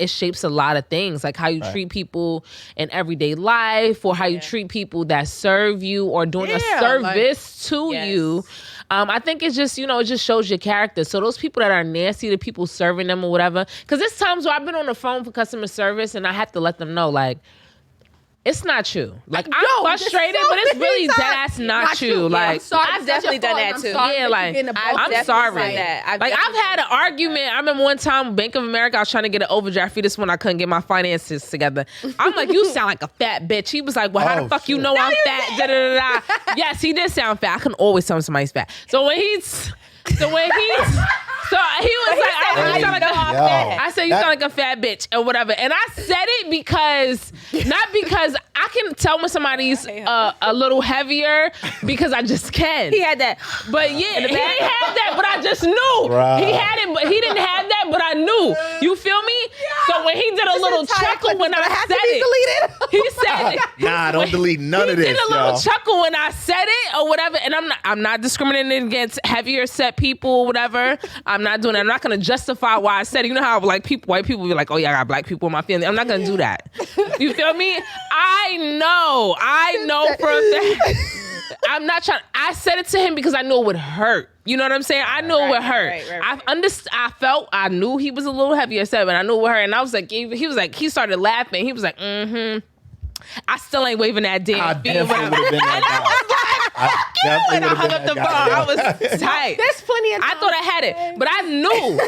a lot of things, like how you treat people in everyday life, or how you treat people that serve you or doing a Yeah, service to Yes. you. I think it's just, you know, it just shows your character. So those people that are nasty to people serving them or whatever, because there's times where I've been on the phone for customer service and I have to let them know, like, it's not you. Like, I'm Yo, frustrated, there's so but it's many really times. dead ass not Not you. you. Yeah, Like, I'm sorry. I've definitely done that too. Yeah, like, I'm sorry. I've Like, I've definitely had an argument. I remember one time, Bank of America, I was trying to get an overdraft fee. This one, I couldn't get my finances together. I'm like, you sound like a fat bitch. He was like, well, how Oh, the fuck you shit. know I'm fat? Da, da, da, da. Yes, he did sound fat. I can always tell somebody's fat. So he was like, I sound like I said, you sound like a fat bitch or whatever. And I said it because, not because I can tell when somebody's a little heavier because I just can. He had that. But yeah, he ain't had that, but I just knew. Right. He had it, but he didn't have that, but I knew. You feel me? So when he did a little chuckle when I said it, he said it. Nah, don't delete none of this, He did a little y'all. chuckle when I said it or whatever, and I'm not discriminating against heavier set people or whatever. I'm not doing that. I'm not gonna justify why I said it. You know how like white people be like, oh yeah, I got black people in my family. I'm not gonna do that. You feel me? I know for a fact. I'm not trying. I said it to him because I knew it would hurt. You know what I'm saying? I knew it would hurt. I knew he was a little heavier set, but I knew it would hurt. And I was like, he started laughing. He was like, I still ain't waving that I damn fee. definitely would have been that guy. I definitely And I would hung have up the been phone. that I guy. was tight. There's plenty of I times. thought I had it, but I knew.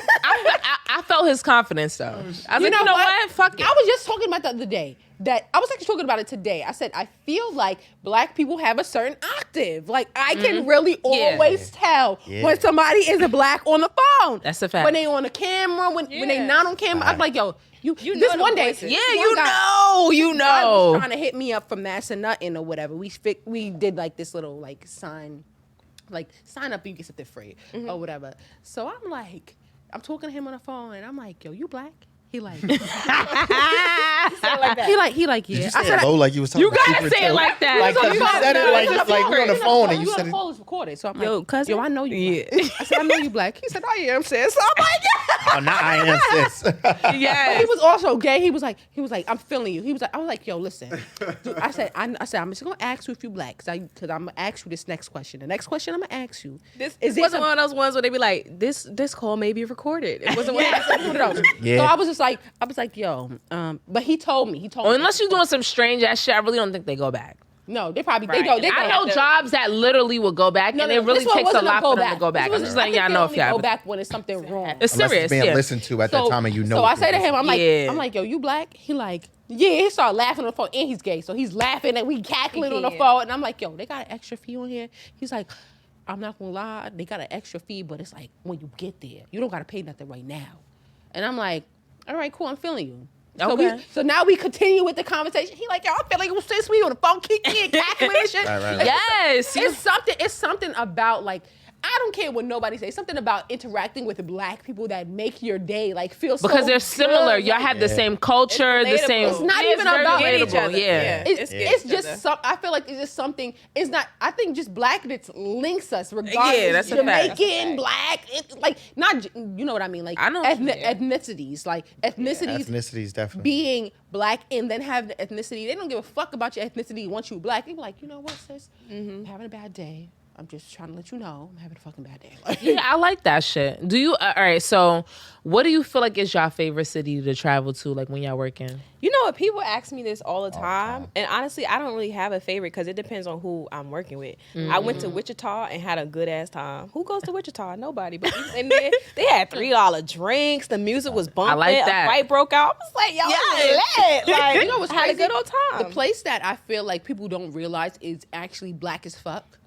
I felt his confidence though. I was like, you know what? Fuck it. I was just talking about the other day that I was actually talking about it today. I said I feel like black people have a certain octave. Like I can really always tell when somebody isn't black on the phone. That's a fact. When they on the camera, when they not on camera, I'm like, yo, you know this the one day, voices. Yeah, one you guy- know. guy was trying to hit me up from Mass and Nothing or whatever. We did like this little like sign up, you get something free or whatever. So I'm talking to him on the phone and I'm like, yo, you black? He like, like that. he like, yeah. Did you I say said, it low like you was talking You about gotta secret say it too? like that. Like, 'cause you said it like we on the phone and you said the it. call is recorded. So I'm Yo, like, cousin? yo, I know you black. I said, I know you black. He said, I am, sis. So I'm like, yeah. Oh, now I am sis. But Yes. he was also gay. He was like, I'm feeling you. I was like, yo, listen. Dude, I said, I'm just gonna ask you if you black, because I'm gonna ask you this next question. The next question I'm gonna ask you This is wasn't one of those ones where they be like, this call may be recorded. It wasn't one of those. Yeah. So I was like, yo, but he told me. Well, unless you're doing some strange ass shit, I really don't think they go back. No, they probably Right. they I know jobs that literally would go back, and it really this one takes a wasn't lot for them back. to go back. This I'm was- just letting I y'all think know they if y'all only have go back when it's something wrong. It's Unless serious. it's being Yeah. listened to at that time and you know. So I say to him, I'm Yeah. like, yo, you black? He like, yeah. He started laughing on the phone, and he's gay, so he's laughing and we cackling on the Yeah. phone, and I'm like, yo, they got an extra fee on here. He's like, I'm not gonna lie, they got an extra fee, but it's like when you get there, you don't gotta pay nothing right now. And I'm like, all right, cool, I'm feeling you. Okay. So now we continue with the conversation. He like, yo, I feel like since we on the phone, kicking and cackling and shit. Right. Yes. It's something about like, I don't care what nobody says. Something about interacting with black people that make your day like feel so Because they're similar. good. Y'all have the same culture, the It's same. relatable. It's not Yeah, even very about each other. Yeah. It's just some. I feel like it's just something. It's not. I think just blackness links us regardless. Yeah, that's a fact. Jamaican, black, like not. You know what I mean? Like I know what you mean. ethnicities, like ethnicities. Ethnicities, definitely. Being black and then have the ethnicity. They don't give a fuck about your ethnicity once you black. They be like, you know what, sis? I'm having a bad day. I'm just trying to let you know I'm having a fucking bad day. Yeah, I like that shit. Do you? All right. So, what do you feel like is your favorite city to travel to, like when y'all working? You know what? People ask me this all the time. And honestly, I don't really have a favorite because it depends on who I'm working with. I went to Wichita and had a good ass time. Who goes to Wichita? Nobody. But we was in there, they had $3 drinks. The music was bumping. like that. A fight broke out. I was like, yo, lit. Like, You know what's I had a crazy? good old time. The place that I feel like people don't realize is actually black as fuck.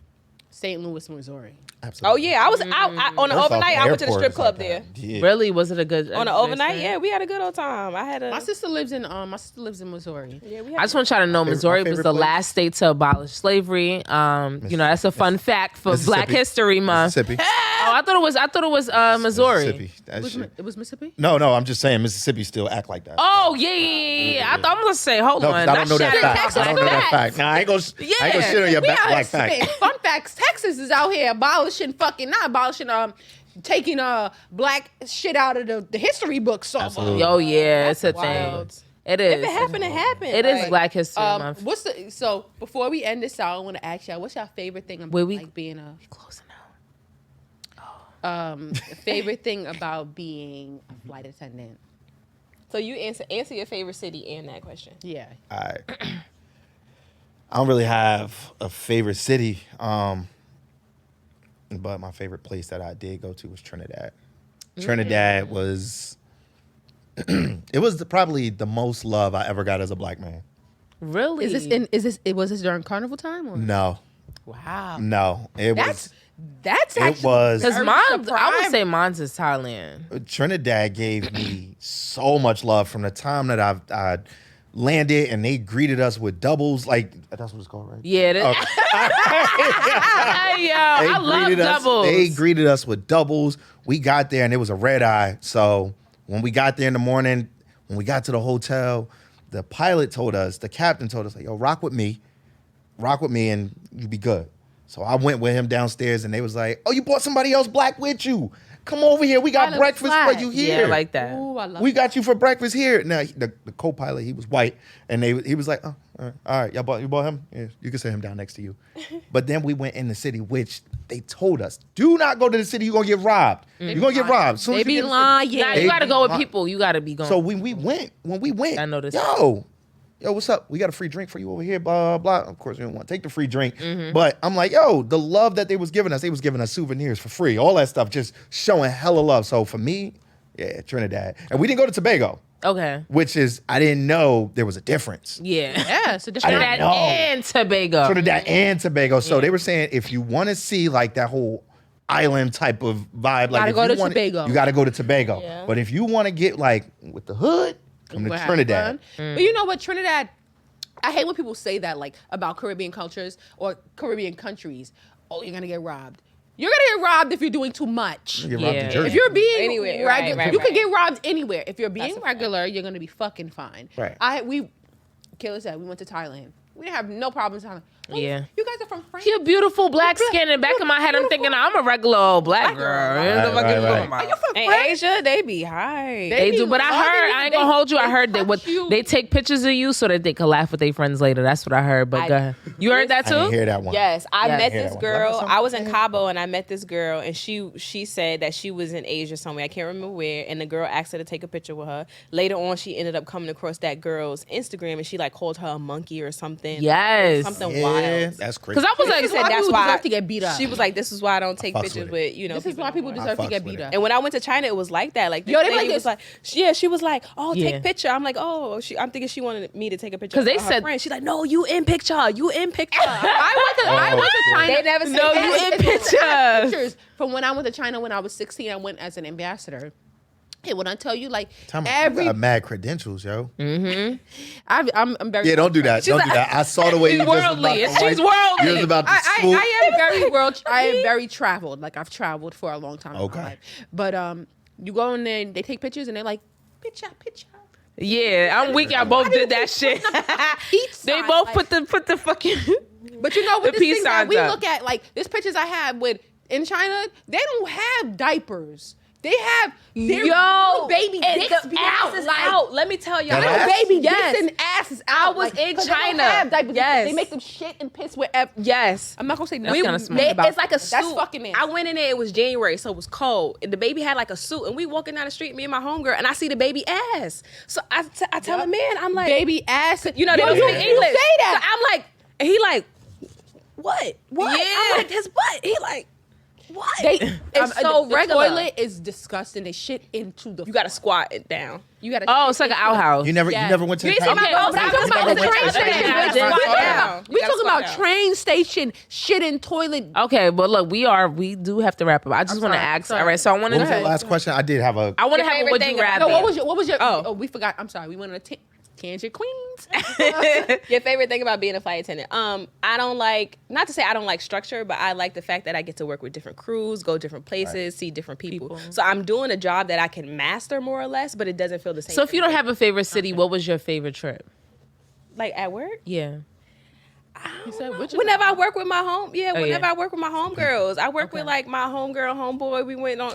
St. Louis, Missouri. Absolutely. Oh yeah, I was out on the First off, overnight. I went to the airport strip is club like there. that. Yeah. Really? Was it a good On the overnight, yeah, we had a good old time. I had a My sister lives in Missouri. yeah, we I had just want y'all to know My Missouri was favorite the place? last state to abolish slavery. You know, that's a fun fact for Black Mississippi. History Month. Mississippi. Oh, I thought it was Missouri. Mississippi. That shit. It was Mississippi? No, I'm just saying Mississippi still act like that. Oh yeah. I thought I'm gonna say, hold No, on. 'cause I don't know that shit fact. ain't I don't know that fact. fact. Nah, I ain't gonna shit on your We black out fact. here- Fun facts. Texas is out here taking black shit out of the history books. So Absolutely. Oh yeah, it's a wild. thing. It is. If it happened, it happened. It is Like, Black History Month. so before we end this out, I want to ask y'all, what's your favorite thing about Wait, we- like being a Closing out. favorite thing about being a flight attendant? So you answer your favorite city in that question. Yeah. I don't really have a favorite city, but my favorite place that I did go to was Trinidad. Trinidad was it was probably the most love I ever got as a black man. Really? Was this during carnival time or? No, Wow. no, it That's was. It actually was Because Very mine, I would surprised. say mine's is Thailand. Trinidad gave me so much love from the time that I landed and they greeted us with doubles. Like that's what it's called, right? Yeah. Hey, yo, I love doubles. They greeted us with doubles. We got there and it was a red eye. So when we got there in the morning, when we got to the hotel, the captain told us, like, yo, rock with me and you be good. So I went with him downstairs and they was like, oh, you brought somebody else black with you. Come over here. We got Pilot breakfast flag. for you Yeah, here. I like that. Ooh, I love We got you for breakfast here. Now the co-pilot, he was white, and he was like, "Oh, all right, you bought him. Yeah, you can sit him down next to you." But then we went in the city, which they told us, "Do not go to the city. You're gonna get robbed. You're gonna get robbed." Soon They as you be get in the lying. city- Nah, They you got to go with be- people. You got to be going. So when we went, I noticed. yo, what's up? We got a free drink for you over here. Blah blah. Of course, we didn't want to take the free drink, but I'm like, yo, the love that they was giving us souvenirs for free, all that stuff, just showing hella love. So for me, yeah, Trinidad, and we didn't go to Tobago. Okay. Which is, I didn't know there was a difference. Yeah. Yeah, it's a I different. didn't Trinidad know. and Tobago. Trinidad and Tobago. So they were saying if you want to see like that whole island type of vibe, like Gotta if go you to wanna- Tobago. You got to go to Tobago. Yeah. But if you want to get like with the hood, come We're to having Trinidad. fun. But you know what, Trinidad, I hate when people say that like about Caribbean cultures or Caribbean countries. Oh, you're gonna get robbed. You're gonna get robbed if you're doing too much. You get robbed in Yeah. Jersey. If you're being Anywhere, regular, right, you right. can get robbed anywhere. If you're being a fact. regular, you're gonna be fucking fine. Right. Kayla said we went to Thailand. We didn't have no problems in Thailand. Oh, Yeah. You guys are from France. You're beautiful black skin. And back in my head, I'm thinking I'm a regular old black girl. Right, right. Are you from In France? Asia, they be high. They do, but I heard, I ain't gonna hold you. I heard that touch you. they take pictures of you so that they can laugh with their friends later. That's what I heard. But go ahead. You heard that I didn't too? hear that one. Yes, I Yeah. met Yeah, this that one. girl. Like I was in Cabo and I met this girl, and she said that she was in Asia somewhere. I can't remember where. And the girl asked her to take a picture with her. Later on, she ended up coming across that girl's Instagram, and she like called her a monkey or something. Yes. something Yeah, wild. that's crazy. Because I was like, This is why that's people why deserve to get beat up. She was like, "This is why I don't take fucks pictures with with This is why people don't. deserve to fucks get with beat it. up. And when I went to China, it was like that. Like, this Yo, they lady like was this- like, yeah, she was like, oh, Yeah. take picture. I'm like, oh, I'm thinking she wanted me to take a picture. 'Cause they of her said- friend. She's like, no, you in picture, you in picture. I went to China. They never said No, that. you in I have pictures. pictures from when I went to China when I was 16. I went as an ambassador. Hey, when I tell you, like Tell me, every, you got mad credentials, yo. I'm very. Yeah, don't do that. Don't do that. I saw the way you She's just was worldly. about to She's wipe- worldly. You was about to swoop. I am very I am very traveled. Like I've traveled for a long time in Okay. my life. But you go in there and they take pictures and they're like, picture. Yeah, I'm weak. Y'all both did that shit. Peace They sign, both like- put the fucking. But you know what? the The peace things that signs we up. look at, like there's pictures I have with in China. They don't have diapers. They have their little baby and dicks the be ass out. is Like, out. Let me tell y'all. That little ass? baby Yes. dicks and asses out. was in 'cause they don't China. have diapers. Yes. They make them shit and piss wherever. Yes. I'm not gonna say That's nothing kinda smart. about It's like a that. suit. That's fucking nasty. I went in there. It was January, so it was cold. And the baby had like a suit, and we walking down the street, me and my homegirl, and I see the baby ass. So I tell the man, I'm like, baby ass. you know, they Yo, don't you speak English. say that. So I'm like, and he like, what? What? Yeah. I'm like, his butt. He like, what? It's so the regular. toilet is disgusting. They shit into the. You gotta squat it down. You gotta. Oh, it's like an outhouse. You never went to You the ain't seen my town? bones, I'm talking You about never the went train to the station. town? Yeah, We squat talking down. about, You we gotta talking squat about down. train station shit in toilet. Okay, but look, we do have to wrap up. I just want to sorry. ask. Sorry. All right, so I want What was to. your last question? I did have a. I want to Your have a favorite would thing you about- rather. No, what was your? Oh. Oh, we forgot. I'm sorry. We went on a tangent, queens. Your favorite thing about being a flight attendant? I don't like, not to say I don't like structure, but I like the fact that I get to work with different crews, go different places, see different people. So I'm doing a job that I can master more or less, but it doesn't feel the same. So if for you don't me. have a favorite city, what was your favorite trip? like at work, Yeah. You said which? whenever I work with my whenever yeah. I work with my homegirls, I work with like my homegirl, homeboy.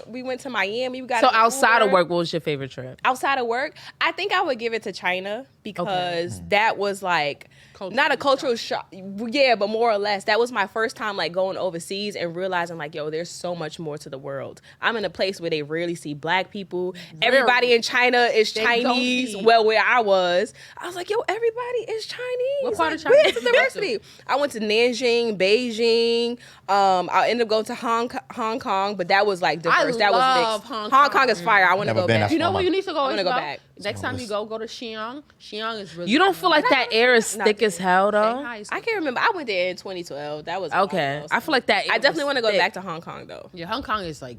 We went to Miami. We got So an outside of Uber. work, what was your favorite trip? Outside of work, I think I would give it to China because that was like not a cultural shock. Yeah, but more or less, that was my first time like going overseas and realizing like, yo, there's so much more to the world. I'm in a place where they rarely see black people. Everybody in China is They don't Chinese. see. Well, where I was yo, everybody is Chinese. What part of Like, China where's did the you go diversity? I went to Nanjing, Beijing. I ended up going to Hong Kong, but that was like diverse. That was love mixed. Hong Hong Kong. Kong is fire. I want to Never go been. back. That's You know one where of you my- need to go? I'm gonna as go well? back. Next time you go to Xi'an. Xi'an is really. You don't feel like that air is Not thick as hell though. Shanghai is- I can't remember. I went there in 2012. That was a while Okay, ago, I feel like that. I air definitely was want to go thick. back to Hong Kong though. Yeah, Hong Kong is like.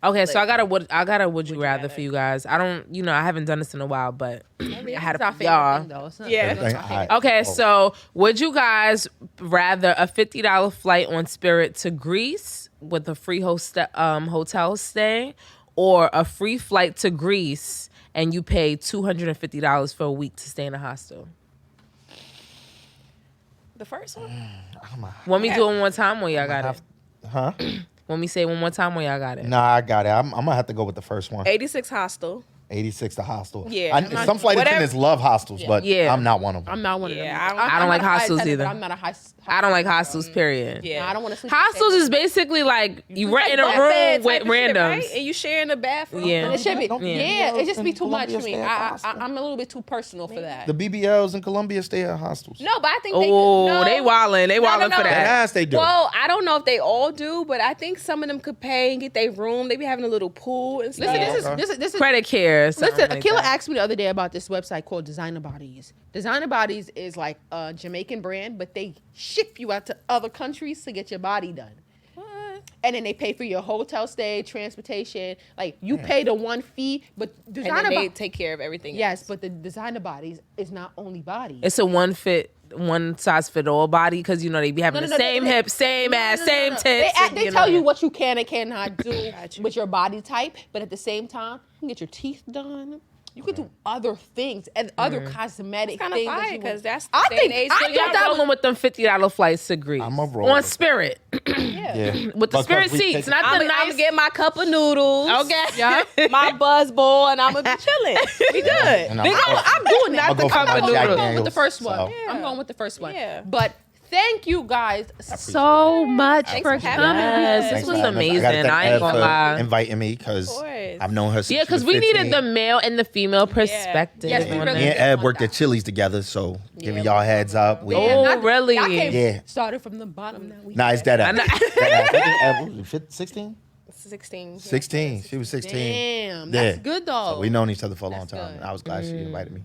Okay, so I got a would you rather for you guys. I don't, I haven't done this in a while, but I had It's our a favorite y'all. thing, though. It's not- Yeah. it's our favorite. Okay, Oh. so would you guys rather a $50 flight on Spirit to Greece with a free hotel stay, or a free flight to Greece and you pay $250 for a week to stay in a hostel? The first one. Want me to do it one more time, or y'all got it? Huh? Want me to say it one more time, or y'all got it? Nah, I got it. I'm gonna have to go with the first one. 86 hostel. 86 the hostel. Yeah. Some flight Whatever. attendants love hostels, but Yeah. I'm not one of them. I'm not one of Yeah, them. I don't I'm like not a high hostels attendant, but either. I'm not a high. I don't like hostels, period. Yeah. I don't want to sleep. Hostels is basically like you rent in a Bunk room bed with type of shit, randoms. right? And you share in the bathroom. Yeah. It should be. Don't- Yeah, it just be too much Columbia for me. stay at hostel. I'm a little bit too personal for that. The BBLs in Colombia stay at hostels. No, but I think Oh, no. they wildin'. They wildin' no, for no. That that. ass they do. Well, I don't know if they all do, but I think some of them could pay and get their room. They be having a little pool and stuff. Listen, this is Credit care. something Listen, like Akila that. asked me the other day about this website called Designer Bodies. Designer Bodies is like a Jamaican brand, but they ship you out to other countries to get your body done. And then they pay for your hotel stay, transportation. Like you pay the one fee, but and designer then they bodies. take care of everything. Yes, but the Designer Bodies is not only bodies. It's a one size fit all body because they be having No, the same they- hips, same ass, No, same no. tits. They and, tell you what you can and cannot do Gotcha. with your body type, but at the same time, you can get your teeth done. You could do other things and other cosmetic kind of things. that fire you because want. that's the I day think and age I that think Y'all that rolling with them $50 flights to Greece I'm a roll on with Spirit Yeah. with the Because Spirit we seats, take- not I'm the gonna nice. get my cup of noodles. Okay. Yeah. My buzz bowl, and I'm gonna be chilling. We good. And I'm doing that. I'll go for cup my of Jack noodles. I'm going with the Daniels, first one. so. I'm going with the first one. Yeah. But thank you guys so much Thanks for for having coming. us. Yes, this Thanks was for having us. amazing. gotta thank I ain't Ed gonna for lie. inviting me because Of course. I've known her since Yeah, she was because we 15. needed the male and the female perspective. Yes, we on really Me it. and Ed worked at Chili's together, so giving y'all heads up. We, Oh, really? I came Yeah. started from the bottom. Now we Nah, it's dead I know. ass. I think Ed was 16? 16. 16. She was 16. Damn, that's Yeah. good though. So we known each other for a long That's time. good. And I was glad she invited me.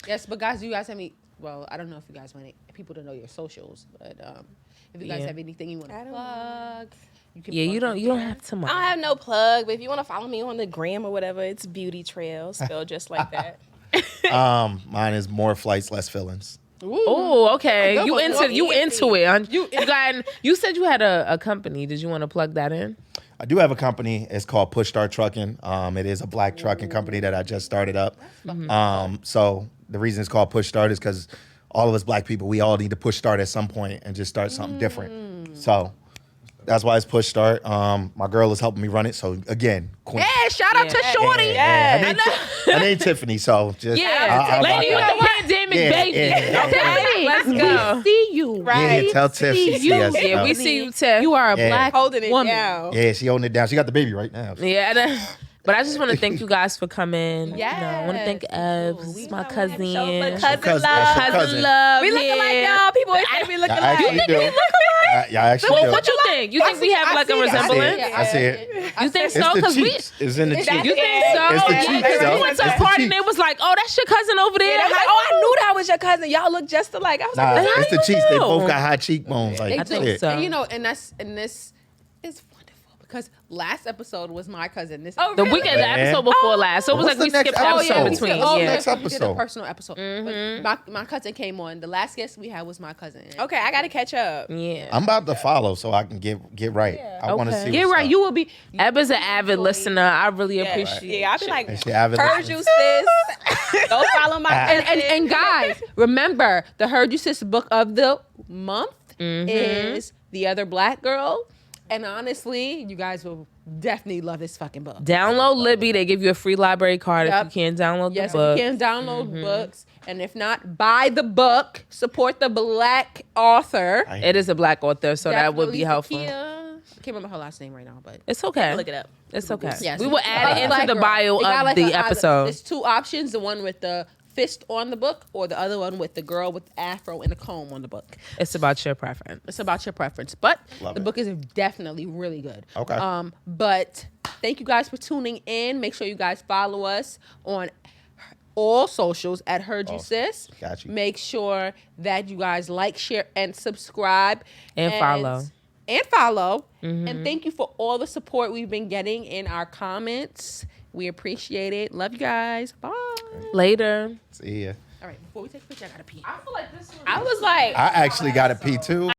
Yes, but guys, you guys have me. well, I don't know if you guys want people to know your socials, but if you guys have anything you want to plug, you can. Yeah, you plug don't have to. I don't have no plug, but if you want to follow me on the gram or whatever, it's Beauty Trail, spelled just like that. Mine is more flights, less feelings. Oh, okay. Good You one. into it. You said you had a company. Did you want to plug that in? I do have a company. It's called Push Start Trucking. It is a black trucking company that I just started up. So the reason it's called Push Start is because all of us black people, we all need to push start at some point and just start something different. So that's why it's Push Start. My girl is helping me run it. So again, queen. Hey, shout out to Shorty. Yeah, her name Tiffany. So just lady with the pandemic baby. Okay, let's go. We see you, right? Yeah, tell Tiff. She see us. Yeah, we see you, Tiff. You are a black Holding it woman. down. Yeah, she holding it down. She got the baby right now. Yeah, but I just want to thank you guys for coming. Yes. You know, I want to thank Evs, my cousin. Cousin love. We looking like y'all. People always say we looking Y'all like. actually do. Y'all actually do. What you think? You think we have like a resemblance? I see it. You think It's so? the Because we. cheeks. It's in the cheeks. You think so? It's the cheeks, We though. went to a It's the party and cheeks. they was like, "Oh, that's your cousin over there." Yeah, I'm like, like, oh, I knew that was your cousin. Y'all look just alike. I was Nah, like, it's the you cheeks. They know? both got high cheekbones. Like, I think shit. so. And you know, and this is wonderful because last episode was my cousin. This Oh, The really? weekend, the episode before last. So it was What's like we the next skipped episode episode? between. What's the Yeah. next We did a episode? personal episode. But my cousin came on. The last guest we had was my cousin. okay, I gotta catch up. Yeah. I'm about to follow so I can get right. I want to Okay. see. Get what's right. up. You will be. Eb is an avid listener. I really appreciate. Yeah, I'll be like, And she avid heard listener. you, sis. Go follow my cousin. And guys, remember the Heard You Sis book of the month is The Other Black Girl. And honestly, you guys will definitely love this fucking book. Download Libby. They give you a free library card Yep. if you can't download Yes, the book. you can download books. And if not, buy the book. Support the black author. It is a black author, so that would be Definitely helpful. Zakiya. I can't remember her last name right now, but It's okay. Look it up. It's okay. yes. We will add it into Black the girl. bio It got of like the episode. There's two options: the one with the fist on the book, or the other one with the girl with the afro and the comb on the book. It's about your preference. It's about your preference, but Love the it. book is definitely really good. Okay. But thank you guys for tuning in. Make sure you guys follow us on all socials at Heard You Sis. got you. Make sure that you guys like, share, and subscribe. And follow. And follow. And thank you for all the support we've been getting in our comments. We appreciate it. Love you guys. Bye. Later. See ya. All right, before we take a picture, I gotta pee. I was like, I actually got a pee too.